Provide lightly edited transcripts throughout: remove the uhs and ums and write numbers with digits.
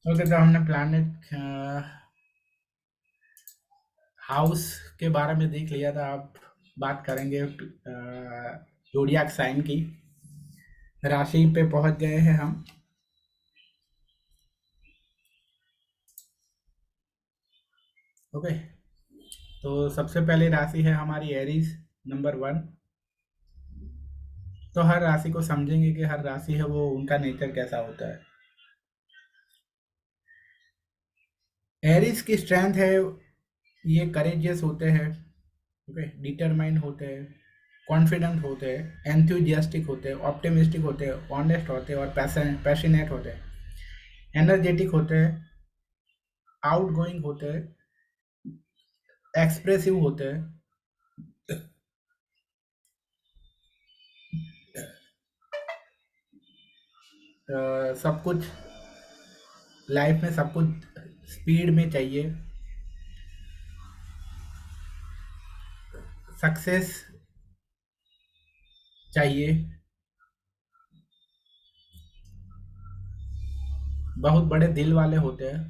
Okay, तो हमने planet house के बारे में देख लिया था। अब बात करेंगे जोडियाक साइन की। राशि पे पहुंच गए हैं हम। ओके, तो सबसे पहले राशि है हमारी एरीज, नंबर 1। तो हर राशि को समझेंगे कि हर राशि है वो उनका नेचर कैसा होता है। एरीज की स्ट्रेंथ है, ये करेजियस होते हैं, ओके, डिटरमाइंड होते हैं, कॉन्फिडेंट होते हैं, एंथुजियास्टिक होते हैं, ऑप्टिमिस्टिक होते हैं, ऑनेस्ट होते हैं और पैशनेट होते हैं, एनर्जेटिक होते हैं, आउटगोइंग होते हैं, एक्सप्रेसिव होते हैं, सब कुछ लाइफ में सब कुछ स्पीड में चाहिए, सक्सेस चाहिए, बहुत बड़े दिल वाले होते हैं,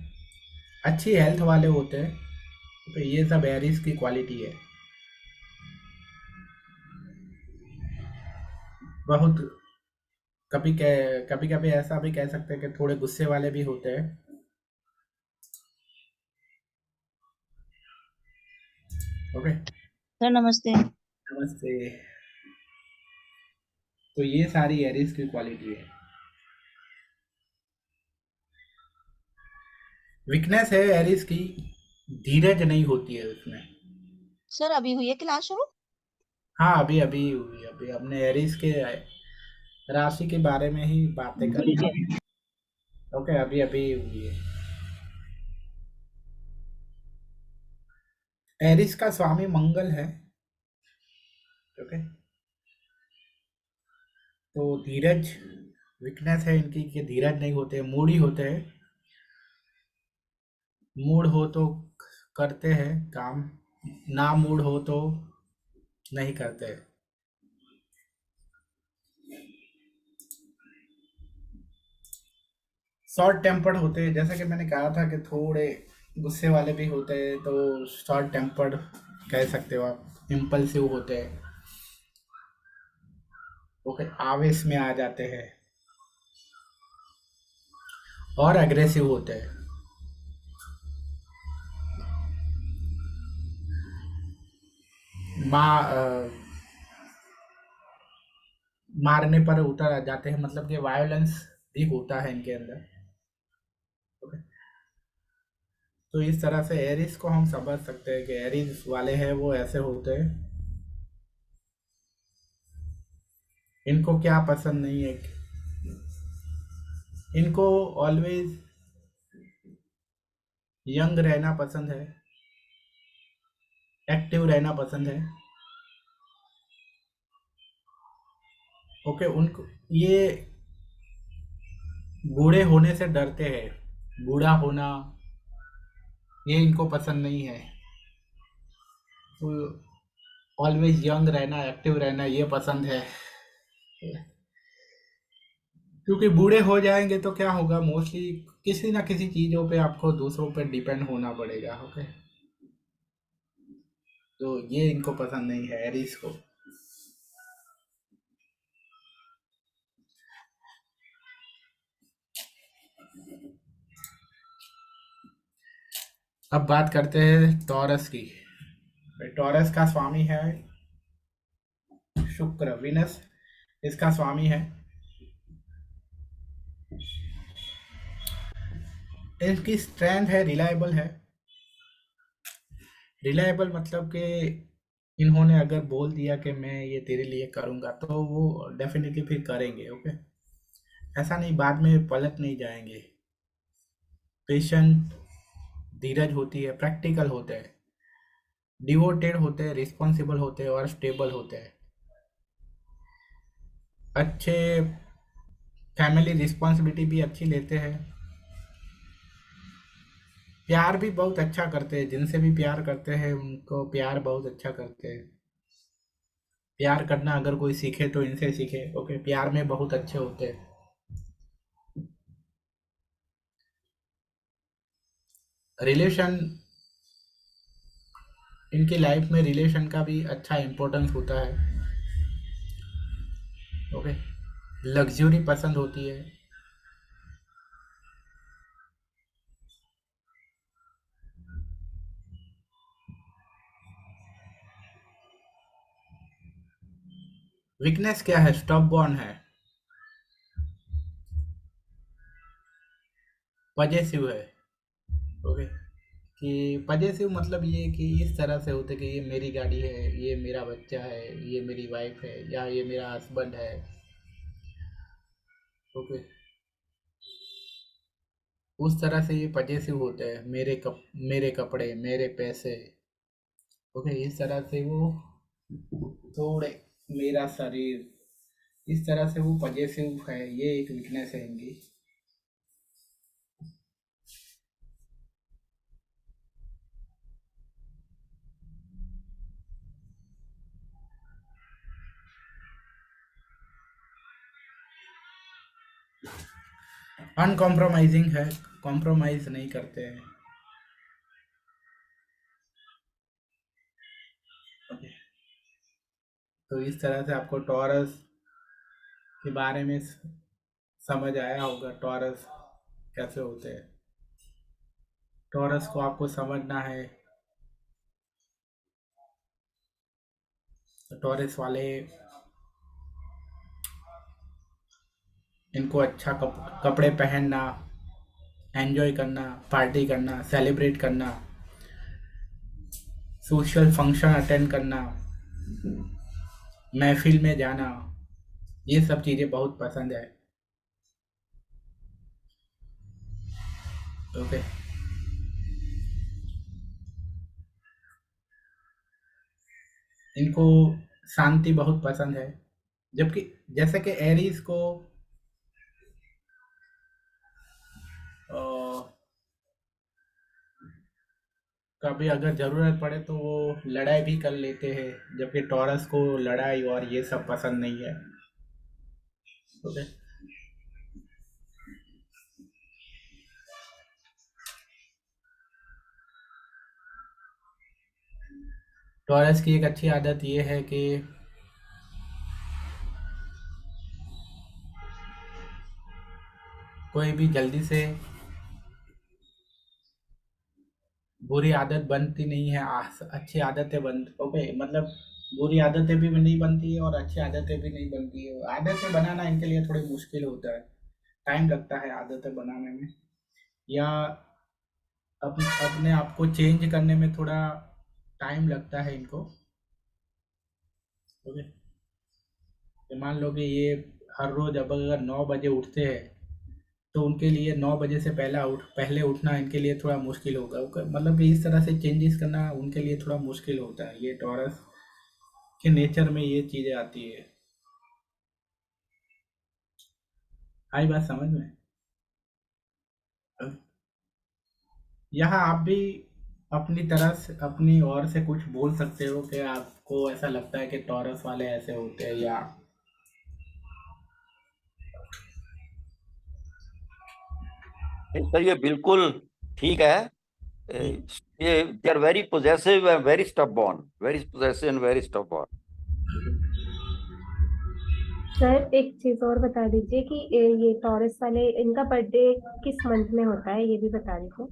अच्छी हेल्थ वाले होते हैं। तो ये सब एरीज की क्वालिटी है। बहुत कभी कभी ऐसा भी कह सकते हैं कि थोड़े गुस्से वाले भी होते हैं। ओके, सर नमस्ते। नमस्ते। तो ये सारी एरीज की क्वालिटी है। वीकनेस है एरीज की, धीरज नहीं होती है उसमें। सर अभी हुई है क्लास शुरू? हाँ, अभी अभी हुई, अभी हमने एरीज के राशि के बारे में ही बातें करी। ओके, अभी अभी हुई है। एरीज का स्वामी मंगल है। ओके, तो धीरज वीकनेस है इनकी कि धीरज नहीं होते, मूडी होते हैं। मूड हो तो करते हैं काम, ना मूड हो तो नहीं करते। शॉर्ट टेम्पर्ड होते हैं, जैसा कि मैंने कहा था कि थोड़े गुस्से वाले भी होते हैं, तो शॉर्ट टेम्पर्ड कह सकते हो आप। इम्पल्सिव होते हैं, ओके, आवेश में आ जाते हैं और एग्रेसिव होते हैं। माँ मारने पर उतर आ जाते हैं, मतलब कि वायलेंस भी होता है इनके अंदर। ओके, तो इस तरह से एरिस को हम समझ सकते हैं कि एरिस वाले हैं वो ऐसे होते हैं। इनको क्या पसंद नहीं है, इनको ऑलवेज यंग रहना पसंद है, एक्टिव रहना पसंद है। ओके, उनको ये बूढ़े होने से डरते हैं। बूढ़ा होना ये इनको पसंद नहीं है। तो ऑलवेज यंग रहना, एक्टिव रहना ये पसंद है। क्योंकि बूढ़े हो जाएंगे तो क्या होगा, मोस्टली किसी ना किसी चीज़ों पे आपको दूसरों पे डिपेंड होना पड़ेगा। ओके, तो ये इनको पसंद नहीं है एरिस को। अब बात करते हैं टॉरस की। टॉरस का स्वामी है शुक्र, विनस इसका स्वामी है। इसकी स्ट्रेंथ है, रिलायबल है। रिलायबल मतलब कि इन्होंने अगर बोल दिया कि मैं ये तेरे लिए करूंगा तो वो डेफिनेटली फिर करेंगे। ओके, ऐसा नहीं बाद में पलट नहीं जाएंगे। पेशेंट, धीरज होती है, प्रैक्टिकल होते हैं, डिवोटेड होते हैं, रिस्पॉन्सिबल होते हैं और स्टेबल होते हैं। अच्छे फैमिली रिस्पॉन्सिबिलिटी भी अच्छी लेते हैं। प्यार भी बहुत अच्छा करते हैं, जिनसे भी प्यार करते हैं उनको प्यार बहुत अच्छा करते हैं। प्यार करना अगर कोई सीखे तो इनसे सीखे। ओके, प्यार में बहुत अच्छे होते हैं। रिलेशन, इनकी लाइफ में रिलेशन का भी अच्छा इम्पोर्टेंस होता है। ओके, लग्जरी पसंद होती है। वीकनेस क्या है? स्टॉप बॉर्न है, पजेसिव है। ओके, कि पजेसिव मतलब ये कि इस तरह से होते कि ये मेरी गाड़ी है, ये मेरा बच्चा है, ये मेरी वाइफ है, या ये मेरा हस्बैंड है। ओके, उस तरह से ये पजेसिव होते हैं। मेरे कपड़े, मेरे पैसे। ओके, इस तरह से वो थोड़े, मेरा शरीर, इस तरह से वो पजेसिव है। ये एक वीकनेस है इनकी। अनकॉम्प्रोमाइजिंग है, कॉम्प्रोमाइज नहीं करते हैं। ओके, तो इस तरह से आपको टॉरस के बारे में समझ आया होगा। टॉरस कैसे होते हैं, टॉरस को आपको समझना है। तो टॉरस वाले, इनको अच्छा कपड़े पहनना, एंजॉय करना, पार्टी करना, सेलिब्रेट करना, सोशल फंक्शन अटेंड करना, महफिल में जाना, ये सब चीज़ें बहुत पसंद है। ओके, इनको शांति बहुत पसंद है। जबकि जैसे कि एरीज को अ, कभी अगर ज़रूरत पड़े तो वो लड़ाई भी कर लेते हैं, जबकि टॉरस को लड़ाई और ये सब पसंद नहीं है। ओके, टॉरस की एक अच्छी आदत ये है कि कोई भी जल्दी से बुरी आदत बनती नहीं है। अच्छी आदतें बन, ओके, मतलब बुरी आदतें भी नहीं बनती है और अच्छी आदतें भी नहीं बनती है। आदतें बनाना इनके लिए थोड़ी मुश्किल होता है, टाइम लगता है आदतें बनाने में, या अपने आप को चेंज करने में थोड़ा टाइम लगता है इनको। ओके, तो मान लो कि ये हर रोज अब अगर 9 बजे उठते हैं, तो उनके लिए 9 बजे से पहले उठना इनके लिए थोड़ा मुश्किल होगा। मतलब कि इस तरह से चेंजेस करना उनके लिए थोड़ा मुश्किल होता है। ये टॉरस के नेचर में ये चीज़ें आती है। आई बात समझ में? यहाँ आप भी अपनी तरह से, अपनी ओर से कुछ बोल सकते हो कि आपको ऐसा लगता है कि टॉरस वाले ऐसे होते हैं, या नहीं सर, ये बिल्कुल ठीक है। ये they are very possessive and very stubborn, very possessive and very stubborn. Sir एक चीज और बता दीजिए कि ये टॉरस वाले इनका बर्थडे किस मंथ में होता है, ये भी बता दीजिए।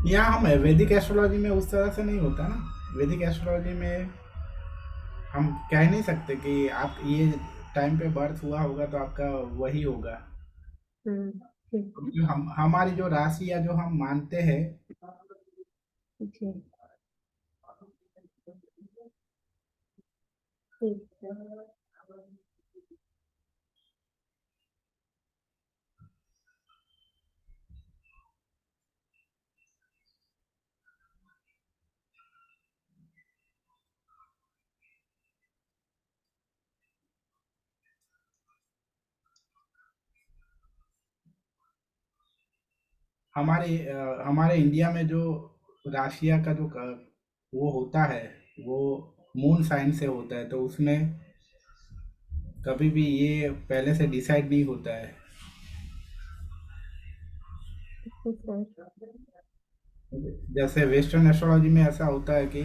यहाँ हम वैदिक एस्ट्रोलॉजी में उस तरह से नहीं होता ना। वैदिक एस्ट्रोलॉजी में हम कह नहीं सकते कि आप ये टाइम पे बर्थ हुआ होगा तो आपका वही होगा। ठीक क्योंकि हम हमारी जो राशि या जो हम मानते हैं, जी ठीक है। हमारे इंडिया में जो राशिया का जो वो होता है, वो मून साइन से होता है, तो उसमें कभी भी ये पहले से डिसाइड नहीं होता है। ठीक है सर। जैसे वेस्टर्न एस्ट्रोलॉजी में ऐसा होता है कि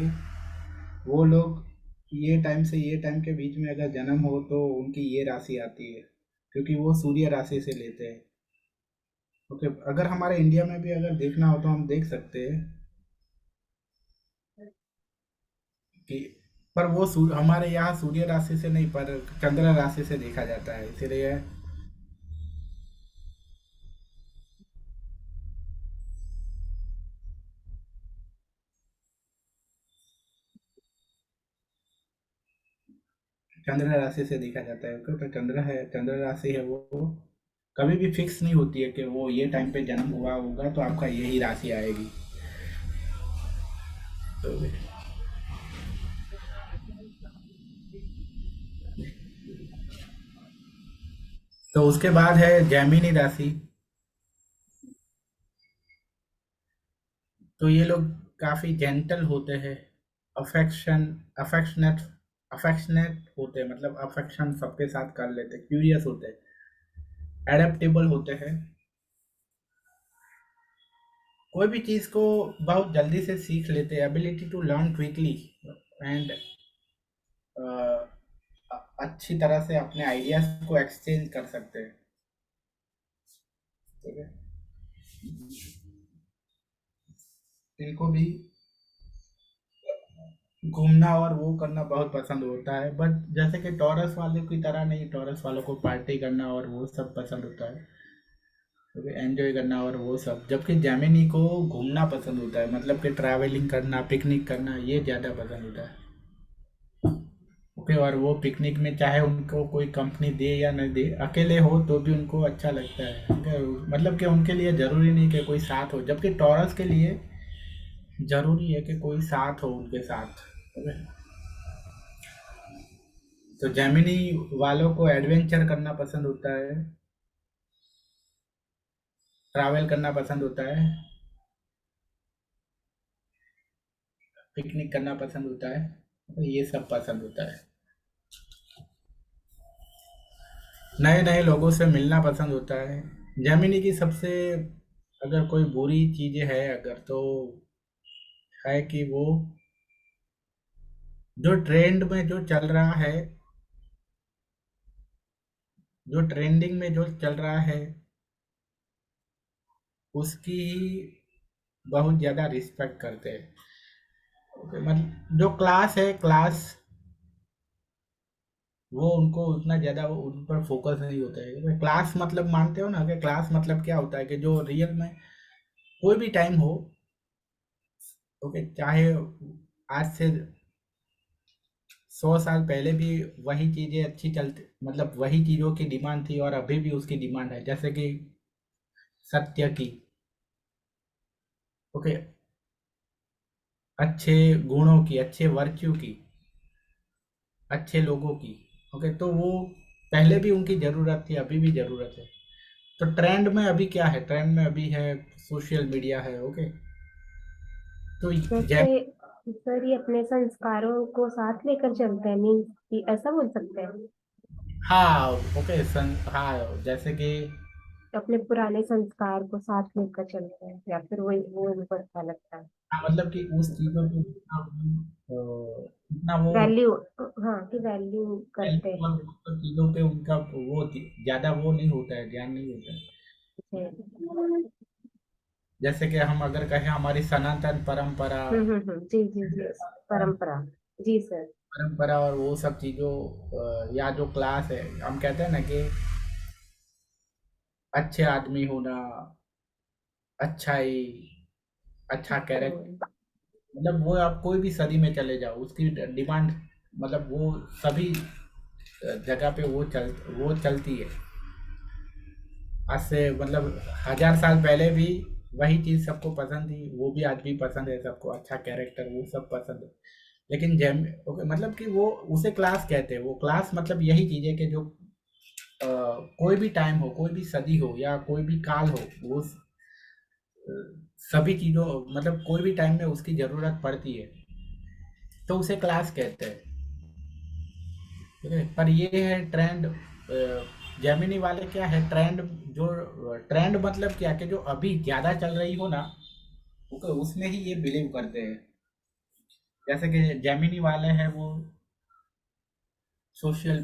वो लोग ये टाइम से ये टाइम के बीच में अगर जन्म हो तो उनकी ये राशि आती है, क्योंकि वो सूर्य राशि से लेते हैं। ओके, अगर हमारे इंडिया में भी अगर देखना हो तो हम देख सकते हैं कि पर वो हमारे यहाँ सूर्य राशि से नहीं पर चंद्र राशि से देखा जाता है, इसीलिए चंद्र राशि से देखा जाता है। तो चंद्र राशि है वो कभी भी फिक्स नहीं होती है कि वो ये टाइम पे जन्म हुआ होगा तो आपका यही राशि आएगी। तो उसके बाद है जैमिनी राशि। तो ये लोग काफी जेंटल होते हैं, अफेक्शनेट अफेक्शनेट होते हैं, मतलब अफेक्शन सबके साथ कर लेते हैं, क्यूरियस होते हैं, एडेप्टेबल होते हैं, कोई भी चीज को बहुत जल्दी से सीख लेते हैं, ability to learn quickly and अच्छी तरह से अपने आइडियाज को एक्सचेंज कर सकते हैं। ठीक है, इनको भी घूमना और वो करना बहुत पसंद होता है, बट जैसे कि टॉरस वाले की तरह नहीं, टॉरस वालों को पार्टी करना और वो सब पसंद होता है, एंजॉय करना और वो सब, जबकि जेमिनी को घूमना पसंद होता है, मतलब कि ट्रैवलिंग करना, पिकनिक करना, ये ज़्यादा पसंद होता है। ओके, और वो पिकनिक में चाहे उनको कोई कंपनी दे या नहीं दे, अकेले हो तो भी उनको अच्छा लगता है। मतलब कि उनके लिए ज़रूरी नहीं कि कोई साथ हो, जबकि टॉरस के लिए ज़रूरी है कि कोई साथ हो उनके साथ। ओके, तो जेमिनी वालों को एडवेंचर करना पसंद होता है, ट्रैवल करना पसंद होता है, पिकनिक करना पसंद होता है, तो ये सब पसंद होता है। नए नए लोगों से मिलना पसंद होता है। जेमिनी की सबसे अगर कोई बुरी चीज़ें है अगर, तो है कि वो जो ट्रेंड में जो चल रहा है, जो ट्रेंडिंग में जो चल रहा है, उसकी ही बहुत ज़्यादा रिस्पेक्ट करते हैं। ओके, मतलब जो क्लास है, क्लास वो उनको उतना ज़्यादा वो उन पर फोकस नहीं होता है। क्लास मतलब मानते हो ना कि क्लास मतलब क्या होता है, कि जो रियल में कोई भी टाइम हो, ओके, चाहे आज से 100 साल पहले भी वही चीज़ें अच्छी चलती, मतलब वही चीज़ों की डिमांड थी और अभी भी उसकी डिमांड है, जैसे कि सत्य की, ओके, अच्छे गुणों की, अच्छे वर्च्यू की, अच्छे लोगों की। ओके, तो वो पहले भी उनकी ज़रूरत थी, अभी भी ज़रूरत है। तो ट्रेंड में अभी क्या है, ट्रेंड में अभी है सोशल मीडिया है। ओके, तो जैसे सर ये अपने संस्कारों को साथ लेकर चलते हैं, मीन्स ऐसा बोल सकते हैं, हाँ, ओके, हाँ, जैसे कि अपने पुराने संस्कार को साथ लेकर चलते हैं, या फिर वो उनको अच्छा लगता है, हाँ, मतलब कि उस चीज़ों को जितना वो वैल्यू, हाँ कि वैल्यू करते और हैं। वो सब चीज़ों पे उनका वो ज़्यादा वो नहीं होता है, ध्यान नहीं होता है। जी। जैसे कि हम अगर कहें हमारी सनातन परंपरा, जी जी जी, परंपरा, जी सर। परंपरा और वो सब चीज़ों या जो क्लास है, हम कहते हैं ना कि अच्छे आदमी होना, अच्छाई, अच्छा कैरेक्टर, मतलब वो आप कोई भी सदी में चले जाओ उसकी डिमांड, मतलब वो सभी जगह पे वो चलती है। आज से मतलब 1000 साल पहले भी वही चीज़ सबको पसंद थी, वो भी आज भी पसंद है सबको, अच्छा कैरेक्टर वो सब पसंद है। लेकिन जैम ओके, मतलब कि वो उसे क्लास कहते हैं। वो क्लास मतलब यही चीज़ है कि जो कोई भी टाइम हो, कोई भी सदी हो या कोई भी काल हो, वो सभी चीज़ों, मतलब कोई भी टाइम में उसकी ज़रूरत पड़ती है, तो उसे क्लास कहते हैं। ठीक है, पर ये है ट्रेंड। जेमिनी वाले क्या है ट्रेंड, जो ट्रेंड मतलब क्या कि जो अभी ज़्यादा चल रही हो ना, ओके, उसमें ही ये बिलीव करते हैं। जैसे कि जेमिनी वाले हैं वो सोशल,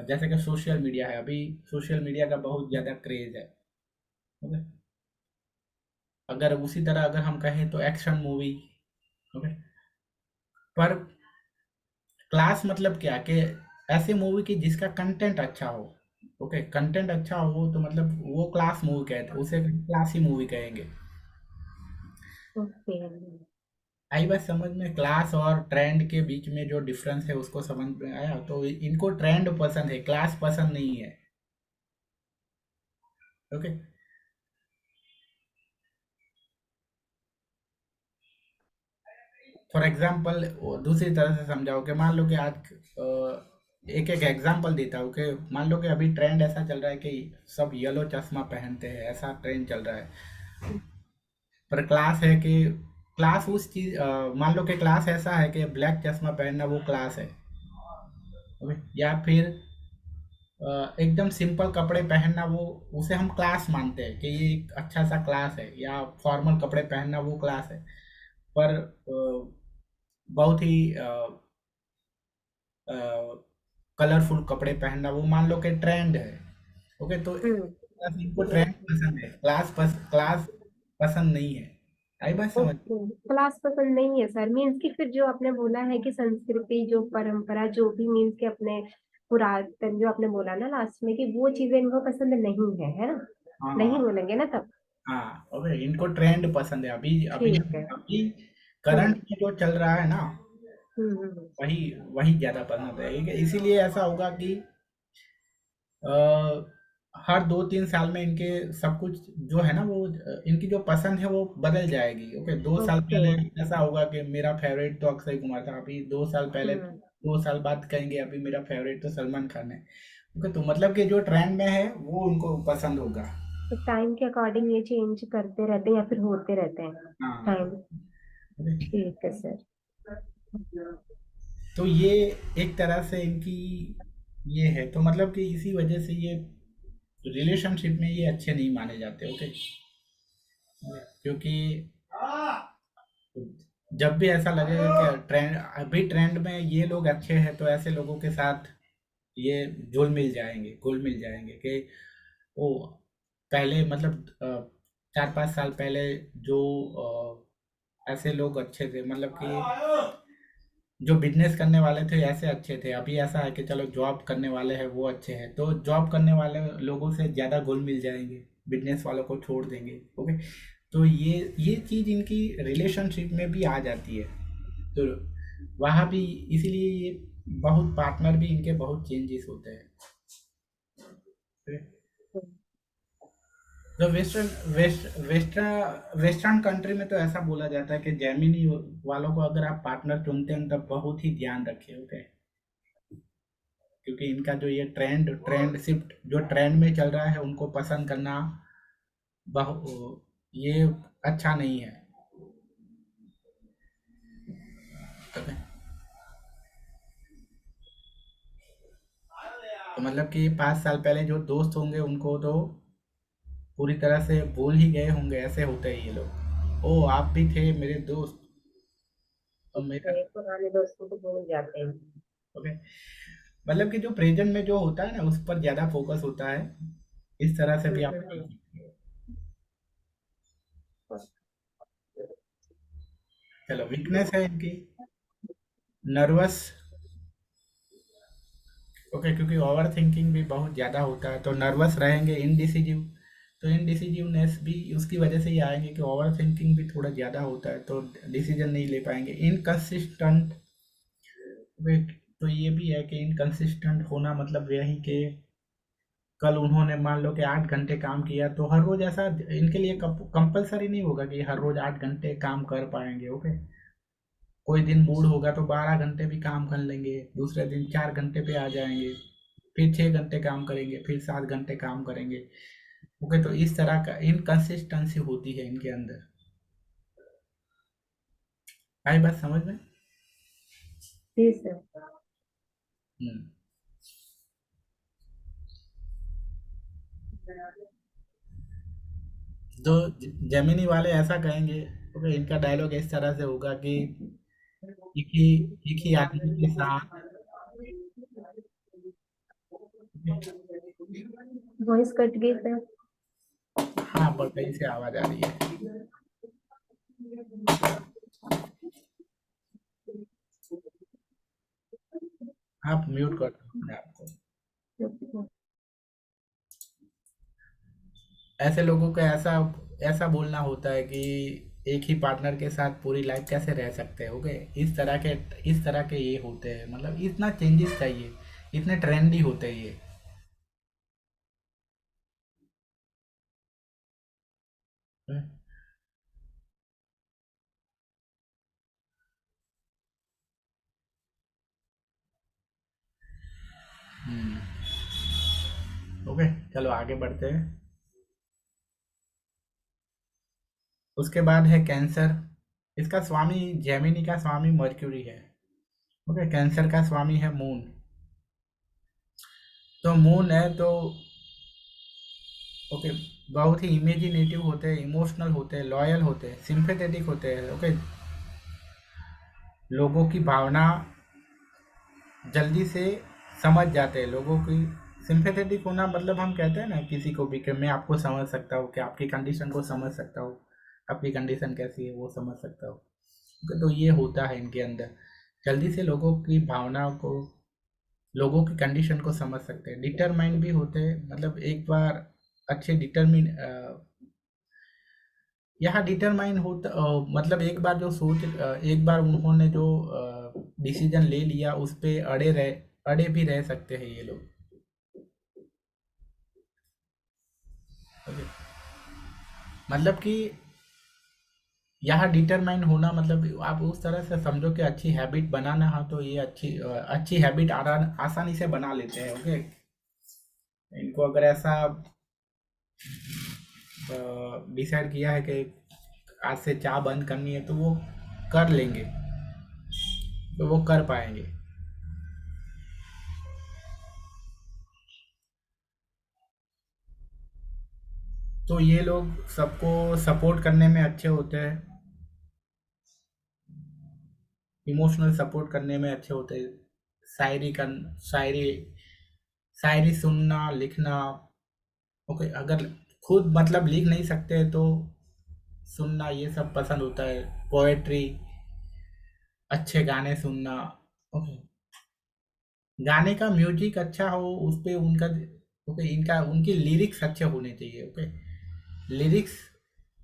जैसे कि सोशल मीडिया है, अभी सोशल मीडिया का बहुत ज़्यादा क्रेज है। ओके, अगर उसी तरह अगर हम कहें तो एक्शन मूवी। ओके, पर क्लास मतलब क्या कि ऐसी मूवी की जिसका कंटेंट अच्छा हो। ओके, कंटेंट अच्छा हो तो मतलब वो क्लास मूवी कहते, उसे क्लासी मूवी कहेंगे। ओके। आई बात समझ में? क्लास और ट्रेंड के बीच में जो डिफरेंस है उसको समझ में आया? तो इनको ट्रेंड पसंद है, क्लास पसंद नहीं है। ओके, फॉर एग्जाम्पल दूसरी तरह से समझाओ कि मान लो कि आज एक एक एग्जाम्पल देता हूँ कि मान लो कि अभी ट्रेंड ऐसा चल रहा है कि सब येलो चश्मा पहनते हैं, ऐसा ट्रेंड चल रहा है। पर क्लास है कि क्लास उस चीज, मान लो कि क्लास ऐसा है कि ब्लैक चश्मा पहनना वो क्लास है। ओके, या फिर एकदम सिंपल कपड़े पहनना वो, उसे हम क्लास मानते हैं कि ये एक अच्छा सा क्लास है, या फॉर्मल कपड़े पहनना वो क्लास है। पर बहुत ही कलरफुल कपड़े पहनना वो मान लो कि ट्रेंड है। ओके, तो हम्म। इनको ट्रेंड पसंद है, क्लास पसंद नहीं है। आई बात समझ? ओके, क्लास पसंद नहीं है सर। मीन्स कि फिर जो आपने बोला है कि संस्कृति, जो परंपरा, जो भी मीन्स कि अपने पुरातन, जो आपने बोला ना लास्ट में, कि वो चीजें इनको पसंद नहीं है ना? नहीं हाँ बोलेंगे ना तब? हाँ, ओके, इनको ट्रेंड पसंद है। अभी अभी ठीक है। अभी हम्म करंट में जो चल रहा है ना, हम्म हम्म, वही वही ज्यादा पसंद है। इसीलिए ऐसा होगा कि अ, हर 2-3 साल में इनके सब कुछ जो है ना वो इनकी जो पसंद है वो बदल जाएगी। ओके, 2 साल ओके। पहले ऐसा होगा कि मेरा फेवरेट तो अक्षय कुमार था, अभी 2 साल पहले, हम्म। 2 साल बाद कहेंगे अभी मेरा फेवरेट तो सलमान खान है। ओके, तो मतलब कि जो ट्रेंड में है वो उनको पसंद होगा। तो टाइम के अकॉर्डिंग ये चेंज करते रहते हैं या फिर होते रहते हैं हाँ, टाइम? ओके। ठीक है सर। तो ये एक तरह से इनकी ये है, तो मतलब कि इसी वजह से ये रिलेशनशिप में ये अच्छे नहीं माने जाते। ओके, क्योंकि जब भी ऐसा लगेगा कि ट्रेंड, अभी ट्रेंड में ये लोग अच्छे हैं, तो ऐसे लोगों के साथ ये घुल मिल जाएंगे कि ओ, पहले मतलब 4-5 साल पहले जो ऐसे लोग अच्छे थे, मतलब कि जो बिजनेस करने वाले थे ऐसे अच्छे थे, अभी ऐसा है कि चलो जॉब करने वाले हैं वो अच्छे हैं, तो जॉब करने वाले लोगों से ज़्यादा घुल मिल जाएंगे, बिजनेस वालों को छोड़ देंगे। ओके, तो ये चीज़ इनकी रिलेशनशिप में भी आ जाती है। तो वहाँ भी इसीलिए ये बहुत पार्टनर भी इनके बहुत चेंजेस होते हैं। तो वेस्टर्न कंट्री में तो ऐसा बोला जाता है कि जेमिनी वालों को अगर आप पार्टनर चुनते हैं तब बहुत ही ध्यान रखें। ओके, क्योंकि इनका जो ये ट्रेंड शिफ्ट जो ट्रेंड में चल रहा है उनको पसंद करना ये अच्छा नहीं है। ओके, तो मतलब कि 5 साल पहले जो दोस्त होंगे उनको तो पूरी तरह से भूल ही गए होंगे, ऐसे होते हैं ये लोग। ओ, आप भी थे मेरे दोस्त, तो मेरा। ओके, पुराने दोस्तों को भूल जाते हैं। ओके, मतलब कि जो प्रेजेंट में जो होता है ना उस पर ज्यादा फोकस होता है। इस तरह से भी आप हम्म। देख सकते हो। चलो, वीकनेस है इनकी नर्वस। ओके, क्योंकि ओवर थिंकिंग भी बहुत ज़्यादा होता है तो नर्वस रहेंगे, इनडिसिजिव। तो इनडिसिजिवनेस भी उसकी वजह से ही आएंगे कि ओवर थिंकिंग भी थोड़ा ज़्यादा होता है, तो डिसीजन नहीं ले पाएंगे। इनकंसिस्टेंट, तो ये भी है कि इनकंसिस्टेंट होना मतलब यही कि कल उन्होंने मान लो कि 8 घंटे काम किया, तो हर रोज ऐसा इनके लिए कंपलसरी नहीं होगा कि हर रोज 8 घंटे काम कर पाएंगे। ओके, कोई दिन मूड होगा तो 12 घंटे भी काम कर लेंगे, दूसरे दिन 4 घंटे पे आ जाएंगे, फिर 6 घंटे काम करेंगे, फिर 7 घंटे काम करेंगे। ओके, तो इस तरह का इनकंसिस्टेंसी होती है इनके अंदर। आई बात समझ में? जी सर। हम्म। तो जेमिनी वाले ऐसा कहेंगे, ओके, इनका डायलॉग इस तरह से होगा कि एक ही आदमी के साथ, वॉइस कट गई सर। हाँ पर कहीं से आवाज आ रही है, आप म्यूट कर दो अपने आप को। ऐसे लोगों को ऐसा ऐसा बोलना होता है कि एक ही पार्टनर के साथ पूरी लाइफ कैसे रह सकते हैं। ओके, इस तरह के ये होते हैं, मतलब इतना चेंजेस चाहिए, इतने ट्रेंडी होते हैं ये। ओके, चलो आगे बढ़ते हैं। उसके बाद है कैंसर। इसका स्वामी, जेमिनी का स्वामी मर्क्यूरी है। ओके, कैंसर का स्वामी है मून। तो मून है तो ओके, बहुत ही इमेजिनेटिव होते हैं, इमोशनल होते हैं, लॉयल होते हैं, सिंपैथेटिक होते हैं। ओके, लोगों की भावना जल्दी से समझ जाते हैं, लोगों की सिंपैथेटिक होना, मतलब हम कहते हैं ना किसी को भी कि मैं आपको समझ सकता हूँ, कि आपकी कंडीशन को समझ सकता हूँ, आपकी कंडीशन कैसी है वो समझ सकता हूँ। तो ये होता है इनके अंदर, जल्दी से लोगों की भावनाओं को, लोगों की कंडीशन को समझ सकते हैं। डिटरमाइन भी होते हैं, मतलब एक बार अच्छे डिटरमिन यहाँ डिटरमाइन होता मतलब एक बार जो एक बार उन्होंने जो डिसीजन ले लिया उस पे अड़े भी रह सकते हैं ये लोग। ओके, मतलब कि यहाँ डिटरमाइन होना, मतलब आप उस तरह से समझो कि अच्छी हैबिट बनाना है तो ये अच्छी हैबिट आसानी से बना लेते हैं। ओके, इनको अगर ऐसा डिसाइड किया है कि आज से चाय बंद करनी है तो वो कर लेंगे, तो वो कर पाएंगे। तो ये लोग सबको सपोर्ट करने में अच्छे होते हैं, इमोशनल सपोर्ट करने में अच्छे होते हैं। शायरी शायरी सुनना, लिखना। ओके, अगर खुद मतलब लिख नहीं सकते तो सुनना ये सब पसंद होता है। पोएट्री, अच्छे गाने सुनना। ओके, गाने का म्यूजिक अच्छा हो, उस पे उनका, ओके, इनका उनकी लिरिक्स अच्छे होने चाहिए। ओके, लिरिक्स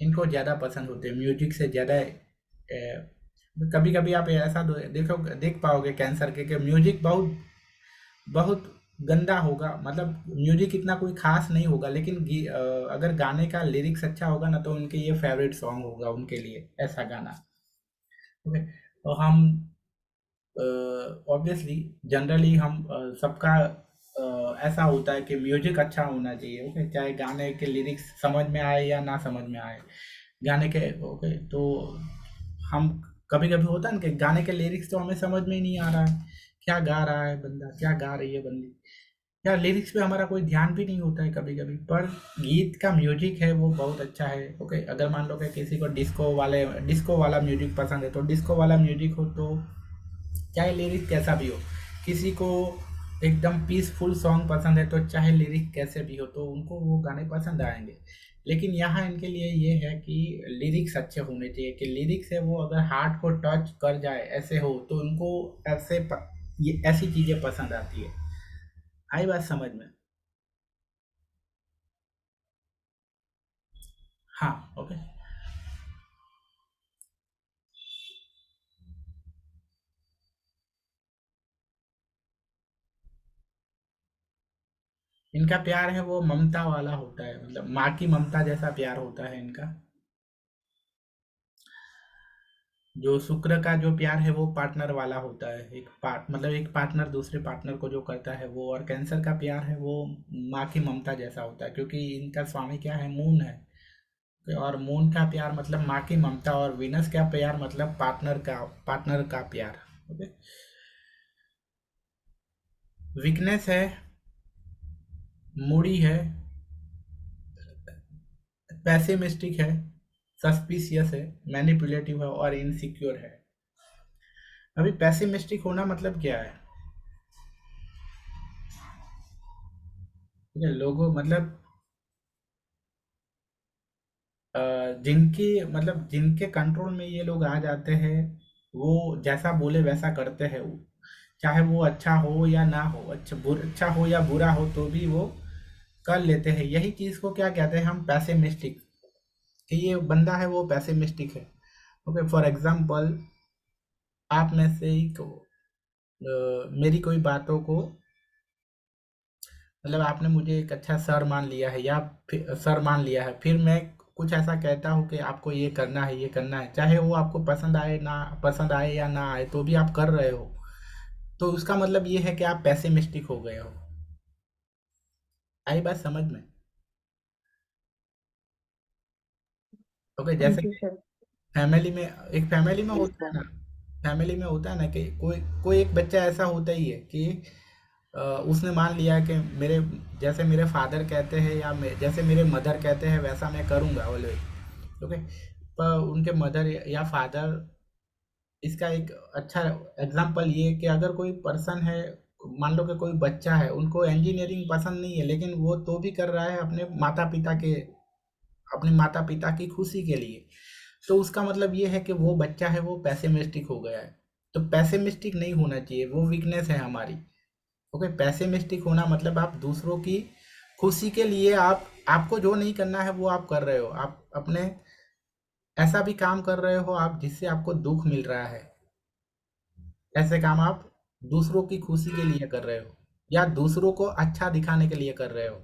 इनको ज़्यादा पसंद होते हैं म्यूजिक से ज़्यादा। कभी कभी आप ऐसा देख पाओगे कैंसर के कि म्यूजिक बहुत बहुत गंदा होगा, मतलब म्यूजिक इतना कोई खास नहीं होगा, लेकिन अगर गाने का लिरिक्स अच्छा होगा ना तो उनके ये फेवरेट सॉन्ग होगा उनके लिए, ऐसा गाना। ओके, तो हम ऑब्वियसली जनरली हम सबका ऐसा होता है कि म्यूजिक अच्छा होना चाहिए। ओके, चाहे गाने के लिरिक्स समझ में आए या ना समझ में आए गाने के। ओके, तो हम कभी कभी होता है ना कि गाने के लिरिक्स तो हमें समझ में ही नहीं आ रहा है, क्या गा रहा है बंदा, क्या गा रही है बंदी, या लिरिक्स पे हमारा कोई ध्यान भी नहीं होता है कभी कभी, पर गीत का म्यूजिक है वो बहुत अच्छा है। ओके, अगर मान लो कि किसी को डिस्को वाला म्यूजिक पसंद है तो डिस्को वाला म्यूजिक हो, तो चाहे लिरिक कैसा भी हो। किसी को एकदम पीसफुल सॉन्ग पसंद है तो चाहे लिरिक कैसे भी हो तो उनको वो गाने पसंद आएंगे। लेकिन यहाँ इनके लिए ये है कि लिरिक्स अच्छे होने चाहिए, कि लिरिक्स है वो अगर हार्ट को टच कर जाए ऐसे हो तो उनको ये ऐसी चीज़ें पसंद आती है। आई बात समझ में? हाँ, ओके। इनका प्यार है वो ममता वाला होता है, मतलब माँ की ममता जैसा प्यार होता है इनका। जो शुक्र का जो प्यार है वो पार्टनर वाला होता है, मतलब एक पार्टनर दूसरे पार्टनर को जो करता है वो। और कैंसर का प्यार है वो माँ की ममता जैसा होता है, क्योंकि इनका स्वामी क्या है, मून है। और मून का प्यार मतलब माँ की ममता, और विनस का प्यार मतलब पार्टनर का प्यार। ओके, वीकनेस है, मूडी है, पैसिमिस्टिक है, सस्पिशियस है, मैनिपुलेटिव है और इनसिक्योर है। अभी पेसिमिस्टिक होना मतलब क्या है? ठीक है, लोगों मतलब जिनके कंट्रोल में ये लोग आ जाते हैं, वो जैसा बोले वैसा करते हैं। चाहे वो अच्छा हो या ना हो, अच्छा हो या बुरा हो, तो भी वो कर लेते हैं। यही चीज़ को क्या कहते हैं हम? पेसिमिस्टिक। कि ये बंदा है वो पेसिमिस्टिक है। ओके, फॉर एग्जांपल आप में से ही मेरी कोई बातों को, मतलब आपने मुझे एक अच्छा सर मान लिया है, या सर मान लिया है, फिर मैं कुछ ऐसा कहता हूँ कि आपको ये करना है, ये करना है, चाहे वो आपको पसंद आए या ना आए, तो भी आप कर रहे हो, तो उसका मतलब ये है कि आप पेसिमिस्टिक हो गए हो। आई बात समझ में? ओके, जैसे जी सर। फैमिली में जी होता है सर। ना, फैमिली में होता है ना कि कोई कोई एक बच्चा ऐसा होता ही है कि उसने मान लिया कि जैसे मेरे फादर कहते हैं, या जैसे मेरे मदर कहते हैं वैसा मैं करूँगा ऑलवेज। ओके, पर उनके मदर या फादर, इसका एक अच्छा एग्जांपल ये कि अगर कोई पर्सन है, मान लो कि कोई बच्चा है, उनको इंजीनियरिंग पसंद नहीं है, लेकिन वो तो भी कर रहा है अपने माता पिता की खुशी के लिए, तो उसका मतलब ये है कि वो बच्चा है वो पेसिमिस्टिक हो गया है। तो पेसिमिस्टिक नहीं होना चाहिए, वो वीकनेस है हमारी। ओके, पेसिमिस्टिक होना मतलब आप दूसरों की खुशी के लिए, आपको जो नहीं करना है वो आप कर रहे हो, आप अपने ऐसा भी काम कर रहे हो आप जिससे आपको दुख मिल रहा है, ऐसे काम आप दूसरों की खुशी के लिए कर रहे हो, या दूसरों को अच्छा दिखाने के लिए कर रहे हो।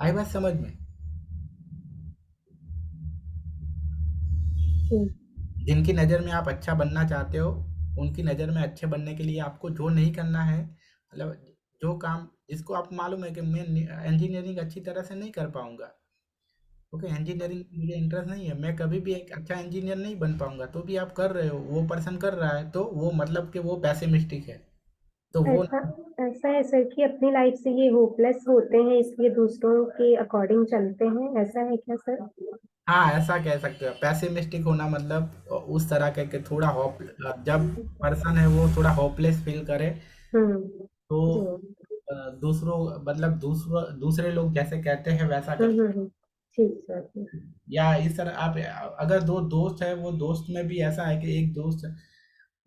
आई बात समझ में? जी। जिनकी नज़र में आप अच्छा बनना चाहते हो, उनकी नज़र में अच्छे बनने के लिए आपको जो नहीं करना है, मतलब जो काम जिसको आप मालूम है कि मैं इंजीनियरिंग अच्छी तरह से नहीं कर पाऊंगा, ओके, इंजीनियरिंग मुझे इंटरेस्ट नहीं है, मैं कभी भी एक अच्छा इंजीनियर नहीं बन पाऊंगा, तो भी आप कर रहे हो, वो पर्सन कर रहा है, तो वो मतलब कि वो पेसिमिस्टिक है। तो वो, ऐसा ऐसा है सर कि अपनी लाइफ से ये होपलेस होते हैं, इसलिए दूसरों के अकॉर्डिंग चलते हैं, ऐसा है क्या सर? हाँ, ऐसा कह सकते हो। पेसिमिस्टिक होना मतलब उस तरह का कि थोड़ा होप, जब पर्सन है वो थोड़ा होपलेस फील करे, हम्म। तो जी। दूसरों मतलब दूसरे लोग जैसे कहते हैं वैसा कर, हम्म। ठीक सर। या इस तरह आप, अगर दो दोस्त है, वो दोस्त में भी ऐसा है कि एक दोस्त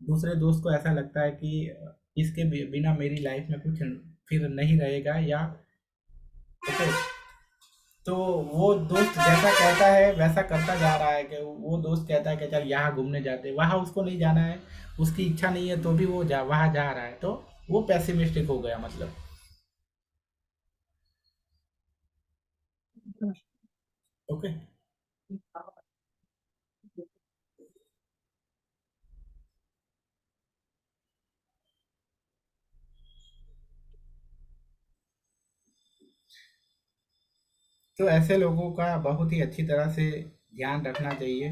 दूसरे दोस्त को ऐसा लगता है कि इसके बिना मेरी लाइफ में कुछ फिर नहीं रहेगा, या ओके, तो वो दोस्त जैसा कहता है वैसा करता जा रहा है, कि वो दोस्त कहता है कि चल यहाँ घूमने जाते हैं, वहाँ उसको नहीं जाना है, उसकी इच्छा नहीं है, तो भी वो वहाँ जा रहा है, तो वो पेसिमिस्टिक हो गया मतलब। ओके, तो ऐसे लोगों का बहुत ही अच्छी तरह से ध्यान रखना चाहिए।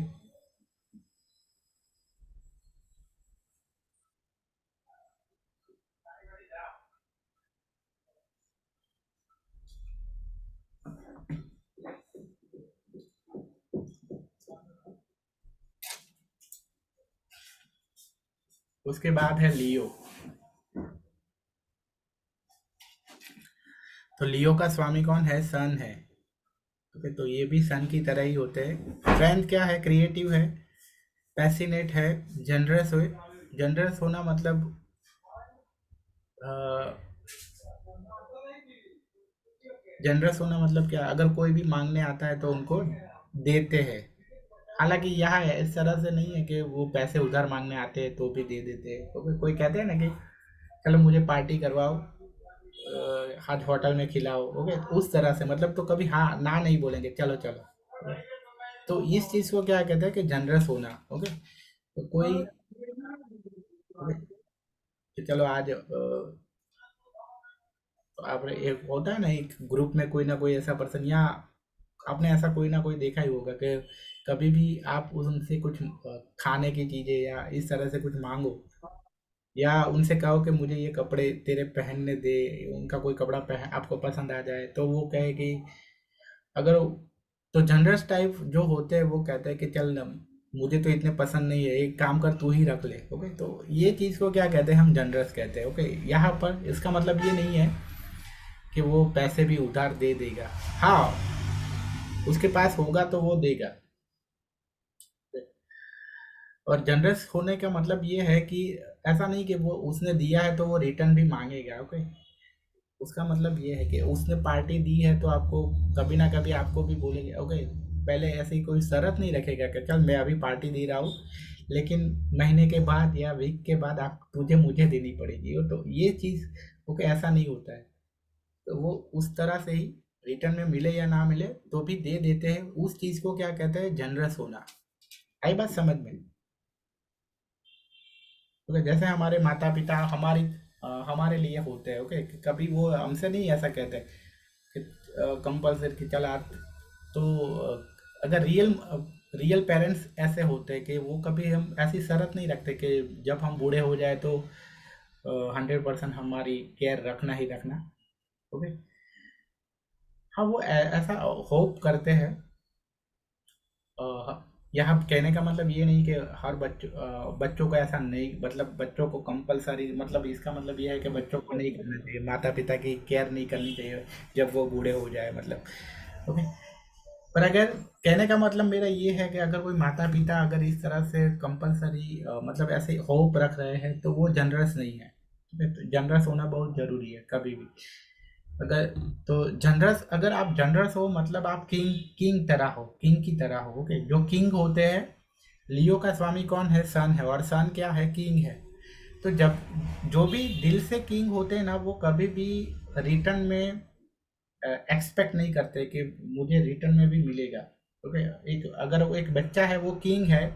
उसके बाद है लियो। तो लियो का स्वामी कौन है? सन है। ओके, तो ये भी सन की तरह ही होते हैं। स्ट्रेंथ क्या है? क्रिएटिव है, पैसिनेट है, जनरस हो। जनरस होना मतलब जनरस होना मतलब क्या? अगर कोई भी मांगने आता है तो उनको देते हैं। हालांकि यहाँ इस तरह से नहीं है कि वो पैसे उधार मांगने आते हैं तो भी दे देते हैं। तो कोई कहते हैं ना कि चलो मुझे पार्टी करवाओ, आज होटल में खिलाओ, ओके, तो उस तरह से मतलब, तो कभी हाँ ना नहीं बोलेंगे, चलो चलो। तो इस चीज को क्या कहते हैं कि जनरस होना। ओके, तो कोई, ओके, तो चलो आज आप, एक होता है ना एक ग्रुप में कोई ना कोई ऐसा पर्सन, या आपने ऐसा कोई ना कोई देखा ही होगा कि कभी भी आप उनसे कुछ खाने की चीजें या इस तरह से कुछ मांगो, या उनसे कहो कि मुझे ये कपड़े तेरे पहनने दे, उनका कोई कपड़ा पहन आपको पसंद आ जाए, तो वो कहे कि अगर तो जनरस टाइप जो होते हैं वो कहते हैं कि चल मुझे तो इतने पसंद नहीं है, एक काम कर तू ही रख ले। ओके, तो ये चीज़ को क्या कहते हैं, हम जनरस कहते हैं। ओके, यहाँ पर इसका मतलब ये नहीं है कि वो पैसे भी उधार दे देगा। हाँ, उसके पास होगा तो वो देगा। और जनरस होने का मतलब ये है कि ऐसा नहीं कि वो उसने दिया है तो वो रिटर्न भी मांगेगा। ओके, उसका मतलब ये है कि उसने पार्टी दी है तो आपको कभी ना कभी आपको भी बोलेंगे। ओके, पहले ऐसी कोई शर्त नहीं रखेगा कि चल मैं अभी पार्टी दे रहा हूँ, लेकिन महीने के बाद या वीक के बाद आप तुझे मुझे देनी पड़ेगी। तो ये चीज़ ओके ऐसा नहीं होता है। तो वो उस तरह से ही रिटर्न में मिले या ना मिले तो भी दे देते हैं। उस चीज़ को क्या कहते हैं, जनरस होना। आई बात समझ में? ओके, जैसे हमारे माता पिता हमारे लिए होते हैं। ओके, कभी वो हमसे नहीं ऐसा कहते कि कंपल्सरी कि चल आज तो अगर रियल पेरेंट्स ऐसे होते हैं कि वो कभी हम ऐसी शर्त नहीं रखते कि जब हम बूढ़े हो जाए तो 100% हमारी केयर रखना ही रखना। ओके, हाँ वो ऐसा होप करते हैं। यहाँ कहने का मतलब ये नहीं कि हर बच्चों को ऐसा नहीं, मतलब बच्चों को कंपलसरी, मतलब इसका मतलब ये है कि बच्चों को नहीं करना चाहिए, माता पिता की केयर नहीं करनी चाहिए जब वो बूढ़े हो जाए, मतलब। ओके, पर अगर कहने का मतलब मेरा ये है कि अगर कोई माता पिता अगर इस तरह से कंपलसरी मतलब ऐसे होप रख रहे हैं तो वो जनरस नहीं है। जनरस होना बहुत जरूरी है कभी भी। अगर तो जनरस, अगर आप जनरस हो मतलब आप किंग तरह हो, किंग की तरह हो। ओके, जो किंग होते हैं, लियो का स्वामी कौन है, सन है, और सन क्या है, किंग है। तो जब जो भी दिल से किंग होते हैं ना, वो कभी भी रिटर्न में एक्सपेक्ट नहीं करते कि मुझे रिटर्न में भी मिलेगा। ओके, एक अगर वो एक बच्चा है वो किंग है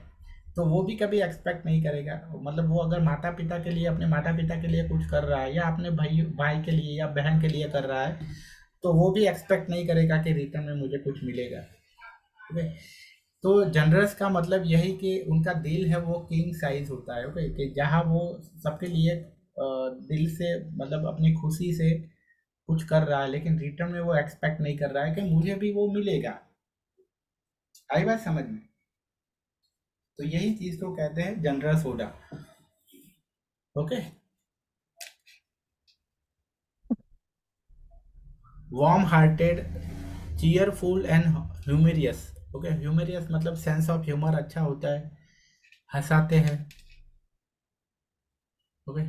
तो वो भी कभी एक्सपेक्ट नहीं करेगा, मतलब वो अगर माता पिता के लिए, अपने माता पिता के लिए कुछ कर रहा है या अपने भाई भाई के लिए या बहन के लिए कर रहा है तो वो भी एक्सपेक्ट नहीं करेगा कि रिटर्न में मुझे कुछ मिलेगा। ओके, तो जनरस का मतलब यही कि उनका दिल है वो किंग साइज होता है। ओके, कि जहाँ वो सबके लिए दिल से, मतलब अपनी खुशी से कुछ कर रहा है, लेकिन रिटर्न में वो एक्सपेक्ट नहीं कर रहा है कि मुझे भी वो मिलेगा। आई बात समझ में? तो यही चीज को कहते हैं जनरस होना। Okay, warm hearted, cheerful and humorous. Okay, humorous मतलब सेंस ऑफ ह्यूमर अच्छा होता है, हंसाते हैं। ओके,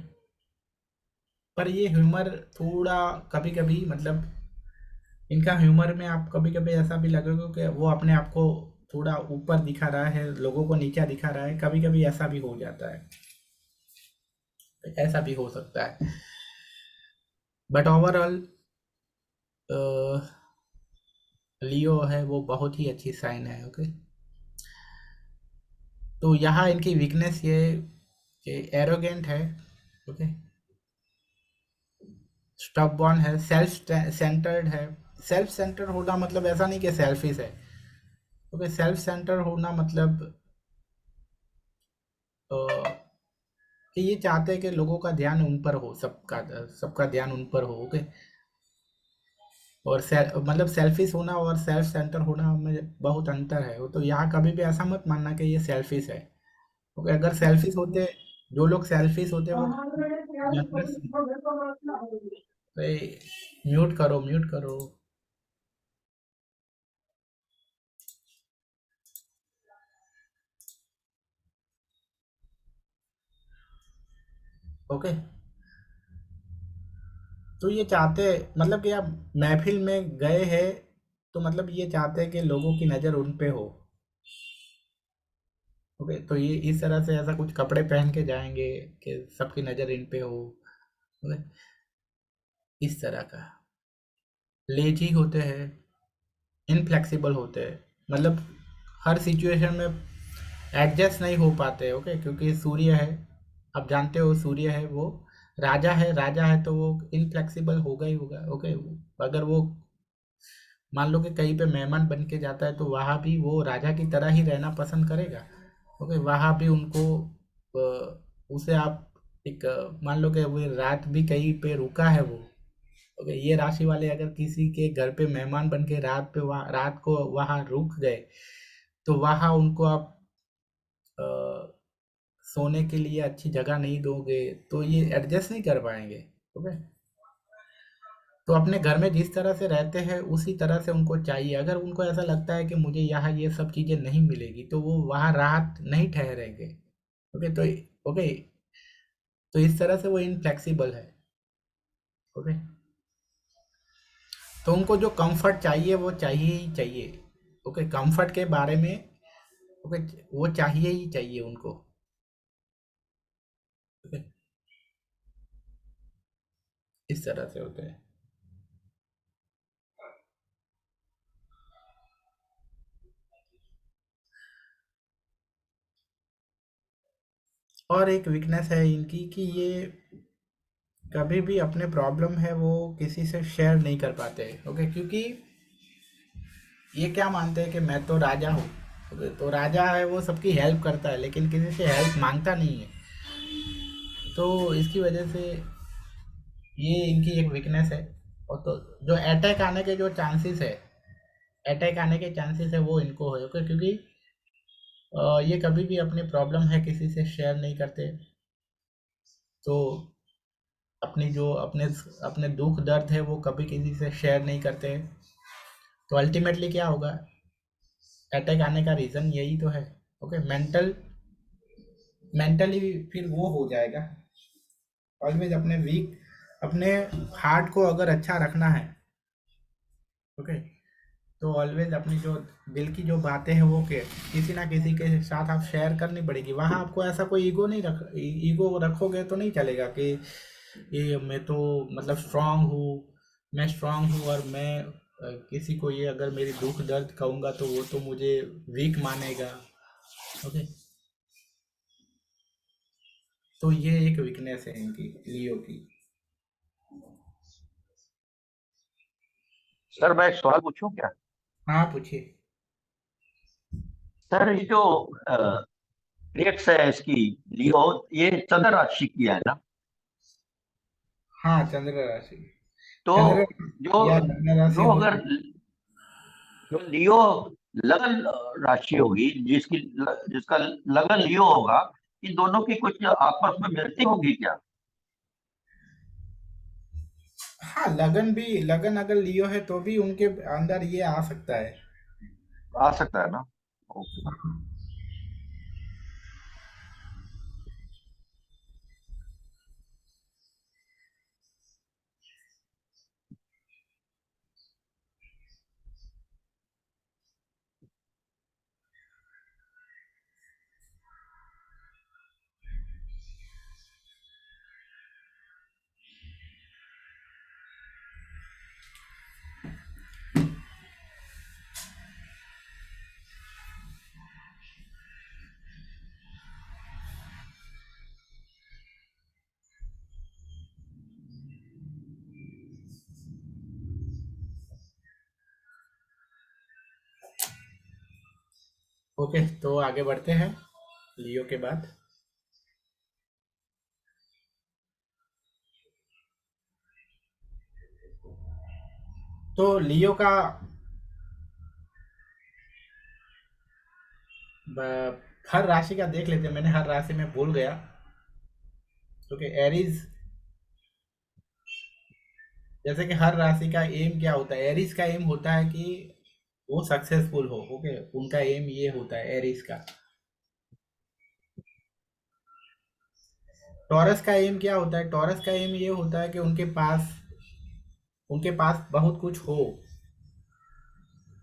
पर ये ह्यूमर थोड़ा कभी कभी, मतलब इनका ह्यूमर में आप कभी कभी ऐसा भी लगेगा कि वो अपने आप को थोड़ा ऊपर दिखा रहा है, लोगों को नीचा दिखा रहा है, कभी कभी ऐसा भी हो जाता है, ऐसा भी हो सकता है। बट ओवरऑल लियो है वो बहुत ही अच्छी साइन है। ओके, तो यहाँ इनकी वीकनेस ये एरोगेंट है। ओके, स्टबबॉर्न है, सेल्फ सेंटर्ड है। सेल्फ सेंटर्ड होना मतलब ऐसा नहीं कि सेल्फिश है। ओके, सेल्फ सेंटर्ड होना मतलब कि ये चाहते हैं कि लोगों का ध्यान उन पर हो, सबका सबका ध्यान उन पर हो। ओके, और मतलब सेल्फिश होना और सेल्फ सेंटर होना में बहुत अंतर है। वो तो यहाँ कभी भी ऐसा मत मानना कि ये सेल्फिश है। ओके, अगर सेल्फिश होते, जो लोग सेल्फिश होते वो जनरस। म्यूट करो, म्यूट करो। ओके, तो ये चाहते, मतलब कि आप महफिल में गए हैं तो मतलब ये चाहते हैं कि लोगों की नज़र उन पे हो। ओके, तो ये इस तरह से ऐसा कुछ कपड़े पहन के जाएंगे कि सबकी नज़र इन पे हो। ओके, इस तरह का। लेजी होते हैं, इनफ्लेक्सिबल होते हैं, मतलब हर सिचुएशन में एडजस्ट नहीं हो पाते। ओके, क्योंकि सूर्य है, आप जानते हो सूर्य है वो राजा है, राजा है तो वो इनफ्लेक्सिबल होगा ही होगा। ओके, अगर वो मान लो कि कहीं पे मेहमान बन के जाता है तो वहाँ भी वो राजा की तरह ही रहना पसंद करेगा। ओके, वहाँ भी उनको उसे आप एक मान लो कि वो रात भी कहीं पे रुका है वो, ओके, ये राशि वाले अगर किसी के घर पे मेहमान बन के रात को वहाँ रुक गए, तो वहाँ उनको आप सोने के लिए अच्छी जगह नहीं दोगे, तो ये एडजस्ट नहीं कर पाएंगे। ओके, तो अपने घर में जिस तरह से रहते हैं उसी तरह से उनको चाहिए। अगर उनको ऐसा लगता है कि मुझे यहाँ ये सब चीज़ें नहीं मिलेगी, तो वो वहाँ राहत नहीं ठहरेंगे। ओके, ओके, तो इस तरह से वो इनफ्लेक्सिबल है। ओके, तो उनको जो कंफर्ट चाहिए वो चाहिए ही चाहिए। ओके, कंफर्ट के बारे में, ओके, वो चाहिए ही चाहिए उनको। ओके, इस तरह से होते हैं। और एक वीकनेस है इनकी कि ये कभी भी अपने प्रॉब्लम है वो किसी से शेयर नहीं कर पाते। ओके, क्योंकि ये क्या मानते हैं कि मैं तो राजा हूँ। ओके, तो राजा है वो सबकी हेल्प करता है लेकिन किसी से हेल्प मांगता नहीं है। तो इसकी वजह से ये इनकी एक वीकनेस है। और तो जो अटैक आने के चांसेस है वो इनको है। ओके, क्योंकि ये कभी भी अपनी प्रॉब्लम है किसी से शेयर नहीं करते। तो अपनी जो अपने अपने दुख दर्द है वो कभी किसी से शेयर नहीं करते। तो अल्टीमेटली क्या होगा, अटैक आने का रीज़न यही तो है। ओके, मेंटली फिर वो हो जाएगा। ऑलवेज अपने हार्ट को अगर अच्छा रखना है, ओके, तो ऑलवेज अपनी जो दिल की जो बातें हैं वो के किसी ना किसी के साथ आप शेयर करनी पड़ेगी। वहाँ आपको ऐसा कोई ईगो रखोगे तो नहीं चलेगा कि ये मैं तो मतलब स्ट्रांग हूँ और मैं किसी को ये अगर मेरी दुख दर्द कहूँगा तो वो तो मुझे वीक मानेगा। ओके, तो ये एक वीकनेस है इनकी, लियो की। सर मैं एक सवाल पूछूं क्या? हाँ, पूछिए। सर ये जो ट्रेट्स है इसकी, लियो, ये चंद्र राशि की है ना? हाँ, चंद्र राशि। तो चंद्र जो या लग्न राशि जो हो। अगर जो लियो लगन राशि होगी, जिसका लगन लियो होगा, इन दोनों की कुछ आपस में मिलती होगी क्या? हाँ, लगन अगर लियो है तो भी उनके अंदर ये आ सकता है। आ सकता है ना? ओके। ओके, तो आगे बढ़ते हैं लियो के बाद। तो लियो का हर राशि का देख लेते हैं। मैंने हर राशि में भूल गया। ओके, एरीज, जैसे कि हर राशि का एम क्या होता है। एरीज का एम होता है कि वो सक्सेसफुल हो। ओके, उनका एम ये होता है एरीज का। टॉरस का एम क्या होता है। टॉरस का एम ये होता है कि उनके पास बहुत कुछ हो।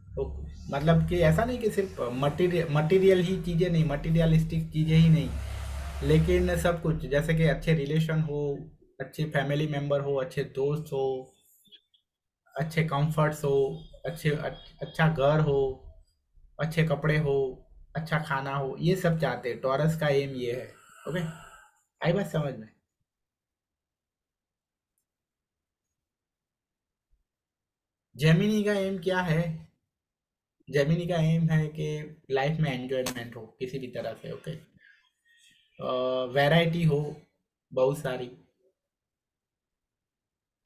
तो मतलब कि ऐसा नहीं कि सिर्फ मटेरियल ही चीज़ें नहीं, मटेरियलिस्टिक चीज़ें ही नहीं, लेकिन सब कुछ, जैसे कि अच्छे रिलेशन हो, अच्छे फैमिली मेंबर हो, अच्छे दोस्त हो, अच्छे कंफर्ट्स हो, अच्छा घर हो, अच्छे कपड़े हो, अच्छा खाना हो, ये सब चाहते हैं। टॉरस का एम ये है। ओके, आई बात समझ में। जेमिनी का एम क्या है। जेमिनी का एम है कि लाइफ में एंजॉयमेंट हो किसी भी तरह से। ओके, वैरायटी हो बहुत सारी,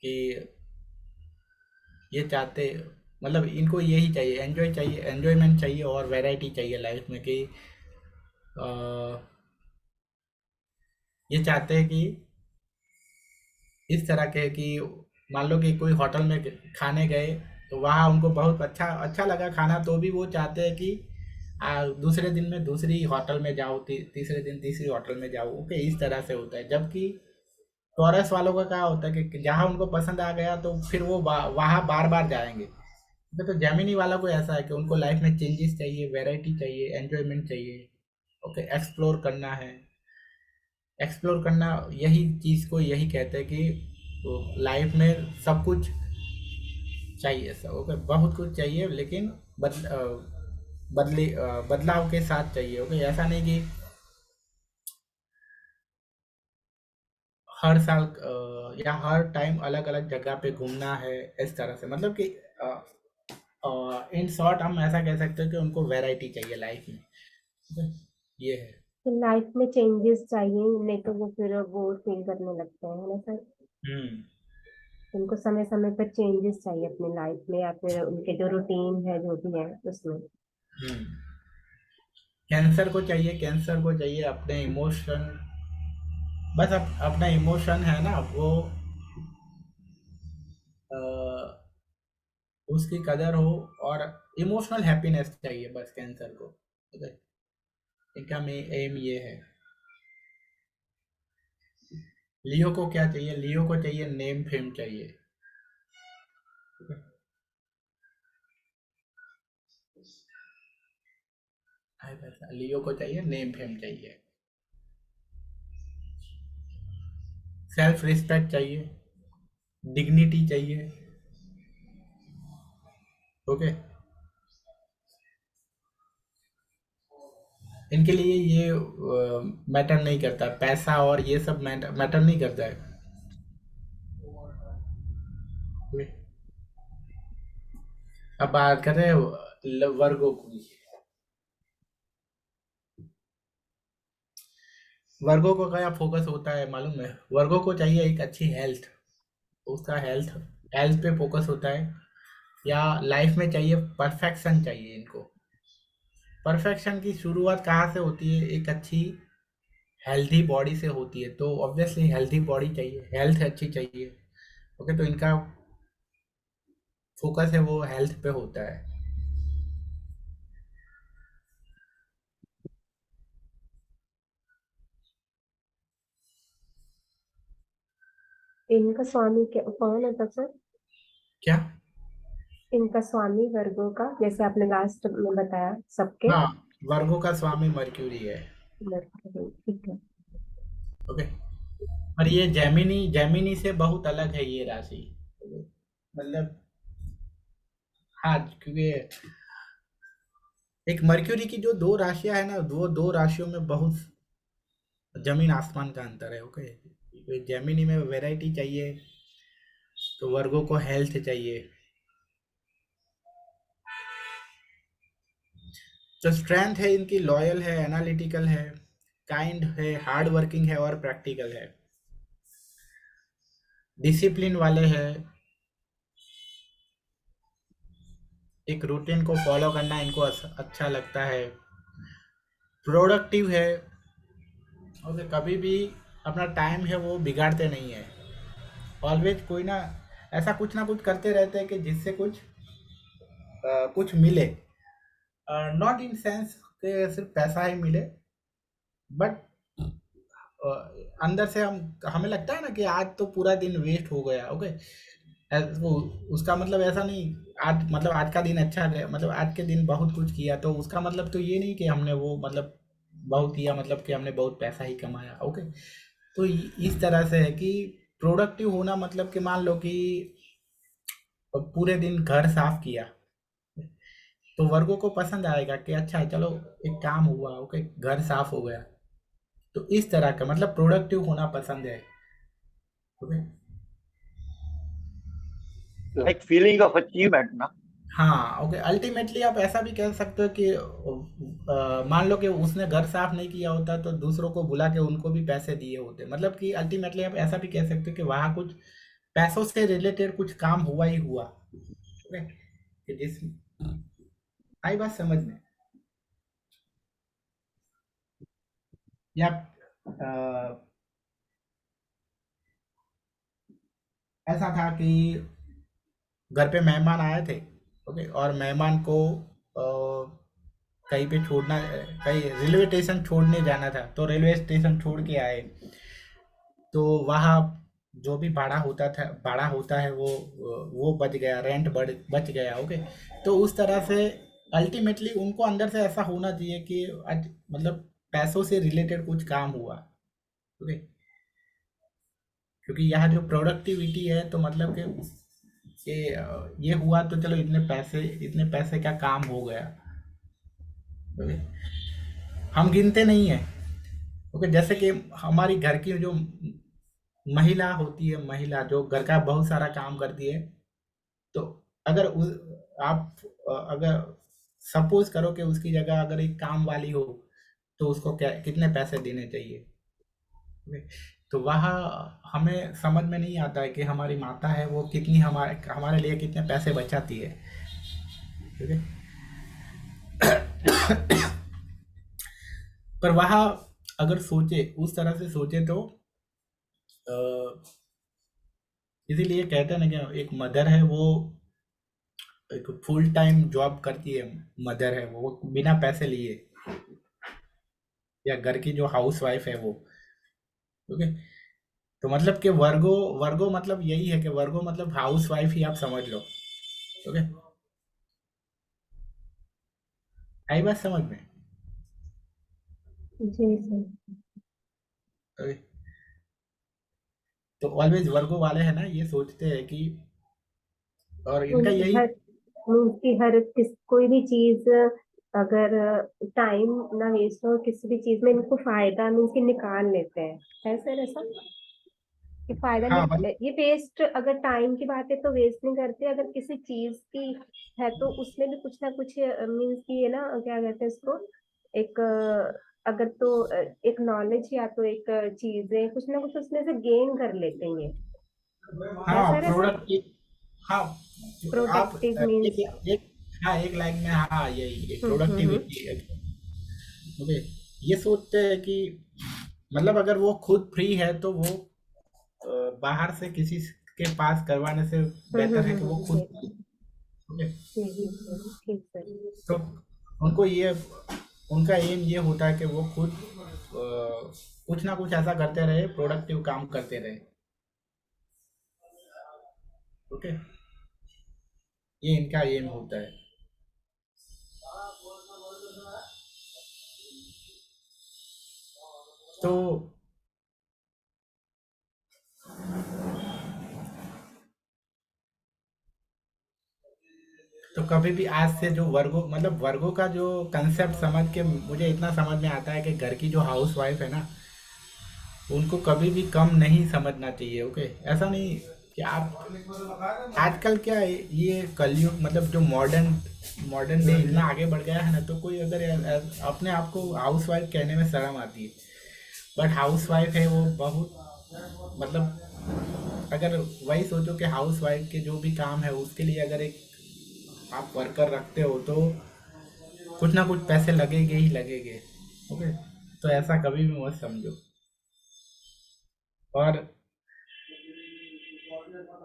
कि ये चाहते, मतलब इनको यही चाहिए, एंजॉय चाहिए, एंजॉयमेंट चाहिए और वैरायटी चाहिए लाइफ में कि अ, ये चाहते हैं कि इस तरह के कि मान लो कि कोई होटल में खाने गए तो वहाँ उनको बहुत अच्छा अच्छा लगा खाना, तो भी वो चाहते हैं कि दूसरे दिन में दूसरी होटल में जाओ, तीसरे दिन तीसरी होटल में जाओ। ओके, इस तरह से होता है। जबकि टॉरस वालों का क्या होता है कि जहाँ उनको पसंद आ गया तो फिर वो वहाँ बार बार जाएंगे। तो जेमिनी वाला को ऐसा है कि उनको लाइफ में चेंजेस चाहिए, वैरायटी चाहिए, एंजॉयमेंट चाहिए। ओके, एक्सप्लोर करना है। एक्सप्लोर करना, यही चीज़ को यही कहते हैं कि लाइफ में सब कुछ चाहिए, सब ओके, बहुत कुछ चाहिए, लेकिन बदलाव के साथ चाहिए। ओके, ऐसा नहीं कि हर साल या हर टाइम अलग अलग जगह पे घूमना है, इस तरह से। मतलब कि इन शॉर्ट हम ऐसा कह सकते हैं कि उनको वैरायटी चाहिए लाइफ में। okay? ये है। तो लाइफ में चेंजेस चाहिए, नहीं तो वो फिर बोर फील करने लगते हैं, है ना सर? हम्म। उनको समय समय पर चेंजेस चाहिए अपनी लाइफ में, या फिर उनके जो रूटीन है जो भी है उसमें। हम्म। कैंसर को चाहिए, कैंसर को चाहिए अपने इमोशन, बस अपना इमोशन है ना वो, अ, उसकी कदर हो, और इमोशनल हैप्पीनेस चाहिए बस कैंसर को। ठीक है, इनका एम ये है। लियो को क्या चाहिए? लियो को चाहिए नेम फेम चाहिए। ठीक है? लियो को चाहिए नेम फेम चाहिए, सेल्फ रिस्पेक्ट चाहिए, डिग्निटी चाहिए। ओके, इनके लिए ये मैटर नहीं करता, पैसा और ये सब मैटर नहीं करता है। ओके? अब बात करें वर्गों की। वर्गों को क्या फोकस होता है मालूम है? वर्गों को चाहिए एक अच्छी हेल्थ, उसका हेल्थ हेल्थ पे फोकस होता है। या लाइफ में चाहिए परफेक्शन चाहिए इनको। परफेक्शन की शुरुआत कहाँ से होती है? एक अच्छी हेल्दी बॉडी से होती है। तो ऑब्वियसली हेल्दी बॉडी चाहिए, हेल्थ अच्छी चाहिए। ओके, तो इनका फोकस है वो हेल्थ पे होता है। इनका स्वामी कौन होता सर? क्या? इनका स्वामी वर्गों का, जैसे आपने लास्ट में बताया सबके। हाँ, वर्गों का स्वामी मर्क्यूरी है। ठीक है। ओके, और ये जेमिनी, जेमिनी से बहुत अलग है ये राशि। मतलब हाँ, क्योंकि एक मर्क्यूरी की जो दो राशियां है ना, वो दो राशियों में बहुत जमीन आसमान का अंतर है। ओके, जेमिनी में वैरायटी चाहिए, तो वर्गों को हेल्थ चाहिए। तो स्ट्रेंथ है इनकी, लॉयल है, एनालिटिकल है, काइंड है, हार्ड वर्किंग है और प्रैक्टिकल है, डिसिप्लिन वाले हैं। एक रूटीन को फॉलो करना इनको अच्छा लगता है, प्रोडक्टिव है। ओके, कभी भी अपना टाइम है वो बिगाड़ते नहीं है। ऑलवेज कोई ना ऐसा कुछ ना कुछ करते रहते हैं कि जिससे कुछ मिले। नॉट इन सेंस कि सिर्फ पैसा ही मिले, बट अंदर से हमें लगता है ना कि आज तो पूरा दिन वेस्ट हो गया। ओके, वो उसका मतलब ऐसा नहीं, आज मतलब आज का दिन अच्छा गया, मतलब आज के दिन बहुत कुछ किया, तो उसका मतलब तो ये नहीं कि हमने वो मतलब बहुत किया, मतलब कि हमने बहुत पैसा ही कमाया। ओके, तो इस तरह से है कि प्रोडक्टिव होना, मतलब कि मान लो कि पूरे दिन घर साफ किया, तो वर्गों को पसंद आएगा कि अच्छा चलो एक काम हुआ। ओके, घर साफ हो गया। तो इस तरह का मतलब प्रोडक्टिव होना पसंद है। Okay, Like feeling of achievement, ना? हाँ। ओके, अल्टीमेटली आप ऐसा भी कह सकते हो कि मान लो कि उसने घर साफ नहीं किया होता तो दूसरों को बुला के उनको भी पैसे दिए होते। मतलब कि अल्टीमेटली आप ऐसा भी कह सकते हो कि वहाँ कुछ पैसों से रिलेटेड कुछ काम हुआ ही हुआ। ओके, कि जिस आई बात समझ में, या ऐसा था कि घर पे मेहमान आए थे, ओके, और मेहमान को कहीं पे छोड़ना, कहीं रेलवे स्टेशन छोड़ने जाना था, तो रेलवे स्टेशन छोड़ के आए, तो वहाँ जो भी भाड़ा होता है वो बच गया, रेंट बच गया, ओके। तो उस तरह से अल्टीमेटली उनको अंदर से ऐसा होना चाहिए कि मतलब पैसों से रिलेटेड कुछ काम हुआ, ओके, क्योंकि यहाँ जो प्रोडक्टिविटी है तो मतलब कि ये हुआ तो चलो इतने पैसे का काम हो गया, ओके। हम गिनते नहीं है, ओके, जैसे कि हमारी घर की जो महिला होती है, महिला जो घर का बहुत सारा काम करती है, तो अगर आप अगर सपोज करो कि उसकी जगह अगर एक काम वाली हो, तो उसको क्या कितने पैसे देने चाहिए, ओके। तो वहाँ हमें समझ में नहीं आता है कि हमारी माता है वो कितनी हमारे लिए कितने पैसे बचाती है, ठीक है। पर वहाँ अगर सोचे, उस तरह से सोचे तो इसीलिए कहते हैं ना कि एक मदर है वो एक फुल टाइम जॉब करती है, मदर है वो बिना पैसे लिए, या घर की जो हाउस वाइफ है वो, ओके। तो मतलब कि वर्गो वर्गो मतलब यही है कि वर्गो मतलब हाउस वाइफ ही आप समझ लो, ओके। आई बात समझ में, जी सर। ओके। तो ऑलवेज वर्गो वाले हैं ना, ये सोचते हैं कि, और इनका मीन्स यही, हर मीन्स की हर कोई भी चीज अगर टाइम ना वेस्ट हो किसी भी चीज में, इनको फायदा मीन्स की निकाल लेते हैं, है सर ऐसा कि फायदा हाँ मतलब, ये वेस्ट, अगर टाइम की बात है तो वेस्ट नहीं करते, अगर किसी चीज की है तो उसमें भी कुछ ना कुछ मीन्स की है ना, क्या कहते हैं उसको, एक अगर तो एक नॉलेज या तो एक चीज है, कुछ ना कुछ उसमें से गेन कर लेते हैं ये, है हाँ सर ऐसा? प्रोडक्टिव, हाँ आप प्रोडक्टिव मीन्स। एक हाँ एक लाइन में, हाँ यही एक प्रोडक्टिविटी है, ओके। ये सोचते हैं कि मतलब अगर वो खुद फ्री है तो वो बाहर से किसी के पास करवाने से बेहतर है कि वो खुद, जी ओके। जी जी जी, ठीक सर। तो उनको ये, उनका एम ये होता है कि वो खुद कुछ ना कुछ ऐसा करते रहे, प्रोडक्टिव काम करते रहे, ओके। ये इनका एम होता है। तो कभी भी आज से जो वर्गों मतलब वर्गों का जो कंसेप्ट समझ के मुझे इतना समझ में आता है कि घर की जो हाउस वाइफ है ना, उनको कभी भी कम नहीं समझना चाहिए, ओके। ऐसा नहीं कि आप आजकल क्या है, ये कलयुग मतलब जो मॉडर्न मॉडर्न डे इतना आगे बढ़ गया है ना, तो कोई अगर अपने आप को हाउस वाइफ कहने में शर्म आती है, बट हाउस वाइफ है वो बहुत मतलब, अगर वही सोचो कि हाउस वाइफ के जो भी काम है उसके लिए अगर एक आप वर्कर रखते हो तो कुछ ना कुछ पैसे लगेंगे ही लगेंगे, ओके। तो ऐसा कभी भी मत समझो। और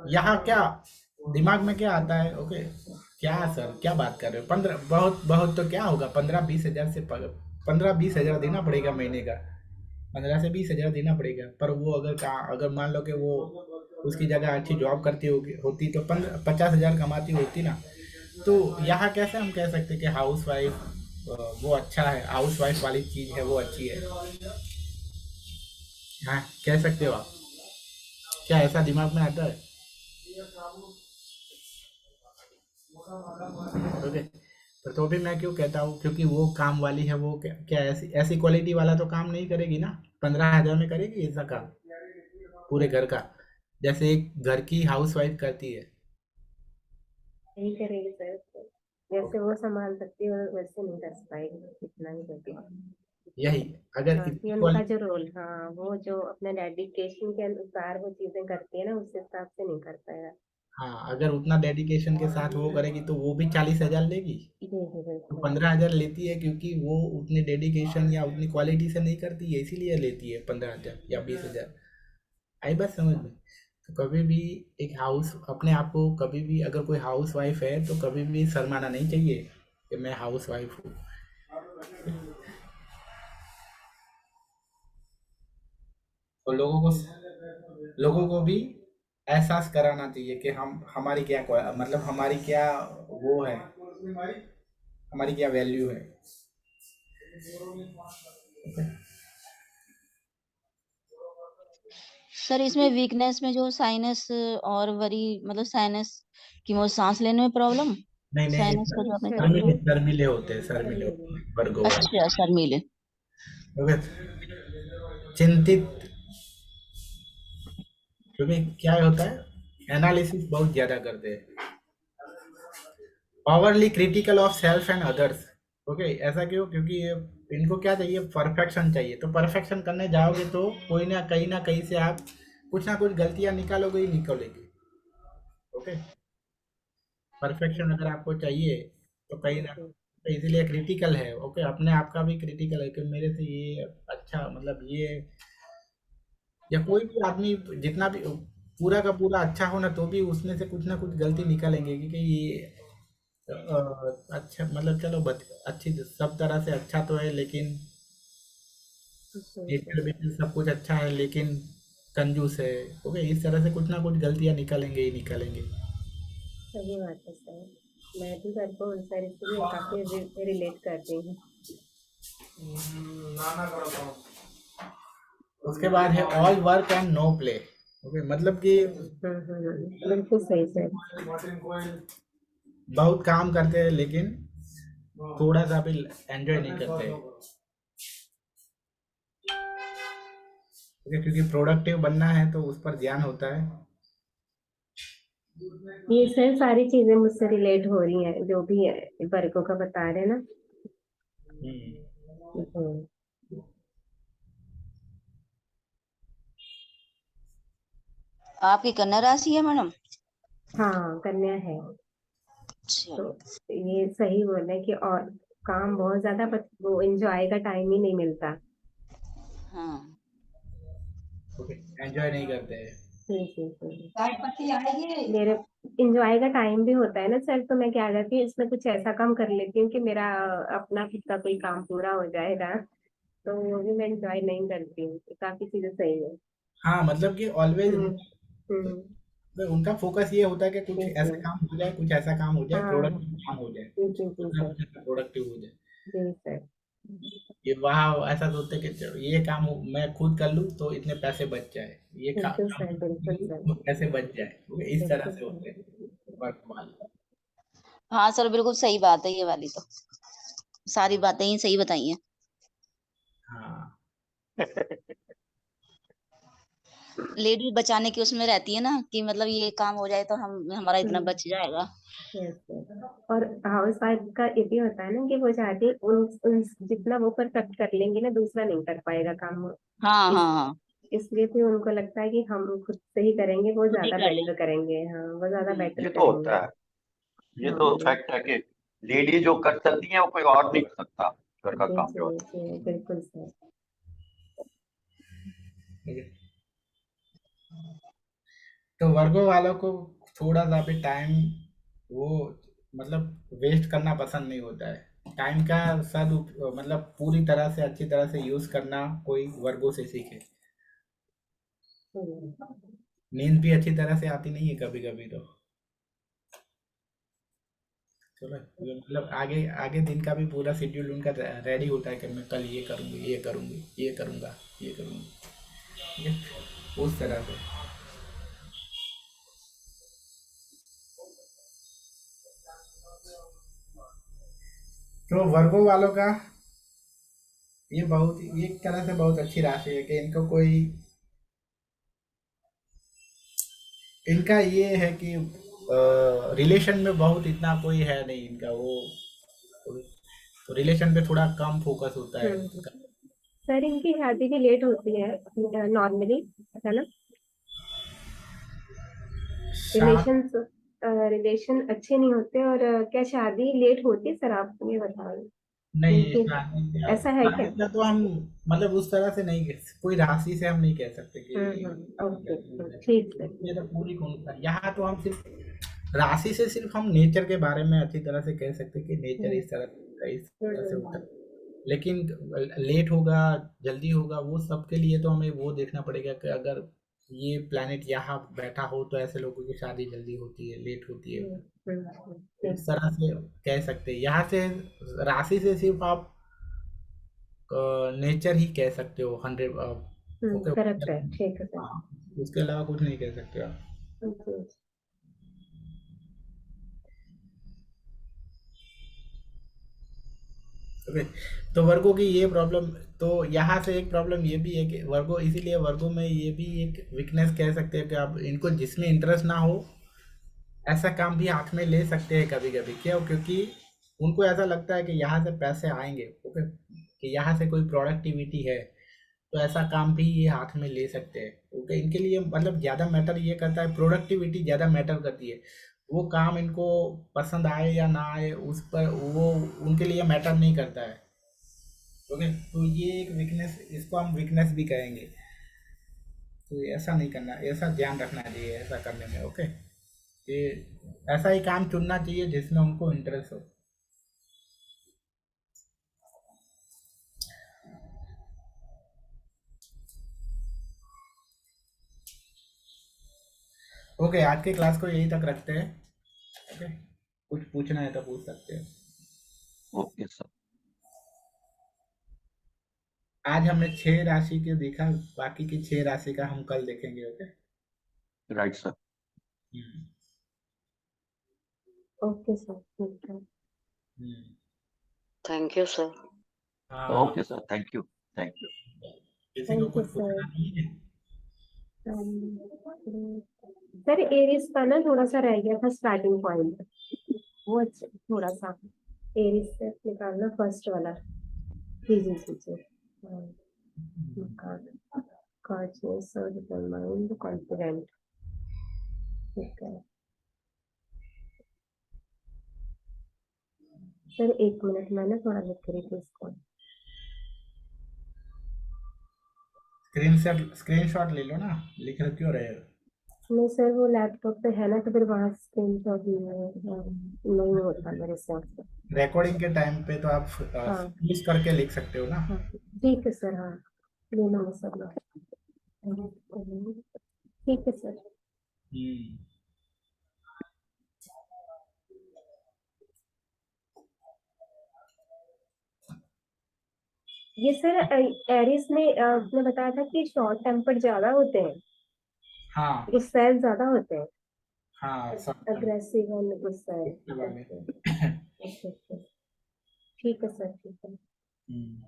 यहाँ क्या दिमाग में क्या आता है, ओके, क्या सर क्या बात कर रहे हो, 15 बहुत बहुत तो क्या होगा, 15-20 हज़ार से 15-20 हज़ार देना पड़ेगा महीने का, 15 से 20 हज़ार देना पड़ेगा। पर वो अगर मान लो कि वो उसकी जगह अच्छी जॉब करती होती तो 50-हजार कमाती होती ना, तो यहाँ कैसे हम कह सकते कि हाउस वाइफ वो अच्छा है, हाउस वाइफ वाली चीज़ है वो अच्छी है, हाँ कह सकते हो आप, क्या ऐसा दिमाग में आता है, ओके। तो भी मैं क्यों कहता हूँ, क्योंकि वो काम वाली है, वो क्या ऐसी ऐसी क्वालिटी वाला तो काम नहीं करेगी ना, 15 हज़ार में करेगी ऐसा काम पूरे घर का, जैसे एक घर की हाउस वाइफ करती है, यही करेगी सर, जैसे वो संभाल सकती है वैसे नहीं कर पाएगी इतना ही करके। यही अगर हाँ इतनी कि उनका जो रोल, हाँ वो जो अपने डेडिकेशन के अनुसार वो चीजें करती है ना, उस हिसाब से नहीं कर पाएगा। हाँ, अगर उतना डेडिकेशन के साथ वो करेगी तो वो भी 40,000 लेगी। जी तो बिल्कुल 15,000 लेती है क्योंकि वो उतनी डेडिकेशन या उतनी क्वालिटी से नहीं करती है, इसीलिए लेती है 15,000 या 20,000। आई बात समझ में? तो कभी भी एक हाउस अपने आप को कभी भी अगर कोई हाउस वाइफ है तो कभी भी शर्माना नहीं चाहिए कि मैं हाउस वाइफ हूँ। तो लोगों को भी एहसास कराना चाहिए कि हम हमारी क्या मतलब हमारी क्या वो है, हमारी क्या वैल्यू है। सर इसमें वीकनेस में जो साइनस और वरी मतलब साइनस की वो सांस लेने में प्रॉब्लम, नहीं नहीं, साइनस का जो आपने कहा शर्मीले शर्मिले था। शर्मिले होते हैं, शर्मिले शर्मीले होते हैं वर्गो वाले। अच्छा सर मिले। ओके, चिंतित, क्योंकि क्या होता है एनालिसिस बहुत ज्यादा करते हैं, overly critical of self and others. Okay, ऐसा क्यों? क्योंकि इनको क्या चाहिए, परफेक्शन चाहिए। तो परफेक्शन करने जाओगे तो कोई ना कहीं से आप कुछ ना कुछ गलतियां निकालोगे ही निकालोगे। ओके, परफेक्शन अगर आपको चाहिए तो कहीं ना, बिल्कुल तो इसीलिए क्रिटिकल है। ओके, अपने आप का भी क्रिटिकल है कि मेरे से ये अच्छा मतलब ये, या कोई भी आदमी जितना भी पूरा का पूरा अच्छा हो ना तो भी उसमें से कुछ ना कुछ गलती निकालेंगे, क्योंकि ये अच्छा मतलब चलो अच्छी सब तरह से अच्छा तो है, लेकिन नेचर बिल्कुल वेचर सब कुछ अच्छा है लेकिन कंजूस है। ओके, इस तरह से कुछ ना कुछ गलतियां निकालेंगे ही निकालेंगे। सही बात है सर। मैं भी घर को उन सारी से काफी रिलेट करती हूँ। उसके बाद है all work and no play. Okay, मतलब कि बिल्कुल सही सर। बहुत काम करते हैं लेकिन थोड़ा सा भी एंजॉय नहीं करते हैं। क्योंकि प्रोडक्टिव बनना है तो उस पर ध्यान होता है। ये सर सारी चीजें मुझसे रिलेट हो रही हैं जो भी है वर्गों का बता रहे हैं ना। हम्म। हम्म, आपकी कन्या राशि है मैडम? हाँ कन्या है। अच्छा। तो ये सही बोल है कि और काम बहुत ज्यादा बट वो एंजॉय का टाइम ही नहीं मिलता। हाँ। ओके, एंजॉय नहीं करते हैं। जी। चाय पत्ती आएगी। मेरे इंजॉय का टाइम भी होता है ना सर, तो मैं क्या करती हूँ इसमें कुछ ऐसा काम कर लेती हूँ कि मेरा अपना खुद का कोई काम पूरा हो जाएगा। तो वो भी मैं इंजॉय नहीं करती हूँ, तो काफी चीजें सही है। हाँ, मतलब कि ऑलवेज हम्म हम्म। उनका फोकस ये होता है कि कुछ जी ऐसा जी। काम हो जाए, कुछ ऐसा काम हो जाए, हाँ प्रोडक्टिव काम हो जाए, जी जी कुछ जी ना सर। कुछ ऐसा प्रोडक्टिव हो जाए। जी सर। ये वहाँ ऐसा सोचते हैं कि चलो ये काम मैं खुद कर लूँ तो इतने पैसे बच जाए, ये बिल्कुल काम सर बिल्कुल सर। तो पैसे बच जाए। ओके, इस तरह बिल्कुल से होते हैं सर। वर्क वाले। हाँ सर बिल्कुल सही बात है ये वाली तो, सारी बातें ही सही बताई हैं। हाँ, लेडीज बचाने की उसमें रहती है ना कि मतलब ये काम हो जाए तो हम हमारा इतना हम्म। बच जाएगा। Yes sir. और हाउस वाइफ का ये भी होता है ना कि वो चाहती है उन जितना वो परफेक्ट कर लेंगी ना दूसरा नहीं कर पाएगा काम। हाँ इस हाँ हाँ। इसलिए फिर उनको लगता है कि हम खुद से ही करेंगे, वो खुद ही ज्यादा कर बेटर लें। करेंगे। हाँ वो ज्यादा हम्म। बेटर ये तो करेंगे। होता है, ये हाँ तो जी। फैक्ट है कि लेडी जो कर सकती है वो कोई और नहीं कर सकता घर का जी काम जो जी जी बिल्कुल सर। ओके। तो वर्गो वालों को थोड़ा सा भी टाइम वो मतलब वेस्ट करना पसंद नहीं होता है। टाइम का मतलब पूरी तरह से अच्छी तरह से यूज करना कोई वर्गो से सीखे। हम्म, नींद भी अच्छी तरह से आती नहीं है कभी कभी तो। चलो, ये मतलब आगे आगे दिन का भी पूरा शेड्यूल उनका रेडी होता है कि मैं कल ये करूँगी, ये करूँगी, ये करूँगा, ये करूँगी। ठीक है, उस तरह से। तो वर्गो वालों का ये एक तरह से बहुत अच्छी राशि है कि इनको कोई इनका ये है कि रिलेशन में बहुत इतना कोई है नहीं इनका वो, तो रिलेशन पे थोड़ा कम फोकस होता है। हम्म। सर इनकी शादी भी लेट होती है नॉर्मली, है ना? शा- रिलेशन अच्छे नहीं होते, और क्या शादी लेट होती है सर, आप ये बताओ। नहीं, उनके ऐसा है क्या? शादी का तो हम मतलब उस तरह से नहीं कोई राशि से हम नहीं कह सकते कि ओके, ठीक है। ये तो पूरी कौन सा, यहाँ तो हम सिर्फ राशि से सिर्फ हम नेचर के बारे में अच्छी तरह से कह सकते हैं कि नेचर इस तरह से होता है। लेकिन लेट होगा जल्दी होगा वो सबके लिए तो हमें वो देखना पड़ेगा कि अगर ये प्लैनेट यहाँ बैठा हो तो ऐसे लोगों की शादी जल्दी होती है, लेट होती है, इस तरह से कह सकते हैं। यहाँ से राशि से सिर्फ आप नेचर ही कह सकते हो 100। ओके, करेक्ट है, ठीक है सर। हाँ, उसके अलावा कुछ नहीं कह सकते आप। ओके, तो वर्गो की ये प्रॉब्लम, तो यहाँ से एक प्रॉब्लम ये भी है कि वर्गो, इसीलिए वर्गो में ये भी एक वीकनेस कह सकते हैं कि आप इनको जिसमें इंटरेस्ट ना हो ऐसा काम भी हाथ में ले सकते हैं कभी कभी। क्यों? क्योंकि उनको ऐसा लगता है कि यहाँ से पैसे आएंगे, ओके, कि यहाँ से कोई प्रोडक्टिविटी है, तो ऐसा काम भी ये हाथ में ले सकते हैं। ओके, इनके लिए मतलब ज़्यादा मैटर ये करता है, प्रोडक्टिविटी ज़्यादा मैटर करती है। वो काम इनको पसंद आए या ना आए उस पर वो उनके लिए मैटर नहीं करता है। ओके, तो ये एक वीकनेस, इसको हम वीकनेस भी कहेंगे। तो ऐसा नहीं करना, ऐसा ध्यान रखना चाहिए ऐसा करने में। ओके, कि ऐसा ही काम चुनना चाहिए जिसमें उनको इंटरेस्ट हो। ओके, आज के क्लास को यही तक रखते हैं। ओके, कुछ पूछना है तो पूछ सकते हैं। Okay sir. आज हमने 6 राशि के देखा, बाकी की 6 राशि का हम कल देखेंगे। Okay, right sir. Okay sir, ठीक है। Thank you sir. हाँ, okay sir, thank you, thank you. किसी को थैंक यू कुछ पूछना सर। नहीं है? सर एरिस का ना थोड़ा सा रह गया था स्टार्टिंग पॉइंट, वो थोड़ा सा एरिस से निकालना फर्स्ट वाला रीजन सोचिए। कॉन्शियस और डिटरमाइंड कॉन्फिडेंट, ठीक है सर। एक मिनट, मैं ना थोड़ा लिख रही थी इसको। स्क्रीनशॉट ले लो ना, लिख रहे क्यों रहे हो? नहीं सर, वो लैपटॉप पे है ना, तो फिर वहां स्क्रीनशॉट नहीं होता मेरे से। रिकॉर्डिंग के टाइम पे तो आप हाँ यूज करके लिख सकते हो ना। हाँ, ठीक है सर। हाँ, ले लो सर, ठीक है सर। हम्म, ये सर एरिस में आपने बताया था कि शॉर्ट टेम्पर ज्यादा होते हैं, हाँ गुस्सैल ज्यादा होते हैं, हाँ, सब अग्रेसिव और गुस्सैल। के बारे में। ओके, ठीक है सर, ठीक है। हम्म,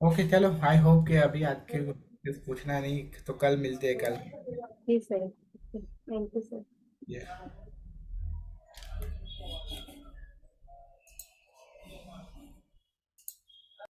ओके, चलो, आई होप कि अभी आज के कुछ पूछना नहीं, तो कल मिलते हैं कल। जी sir, thank you sir. Yeah.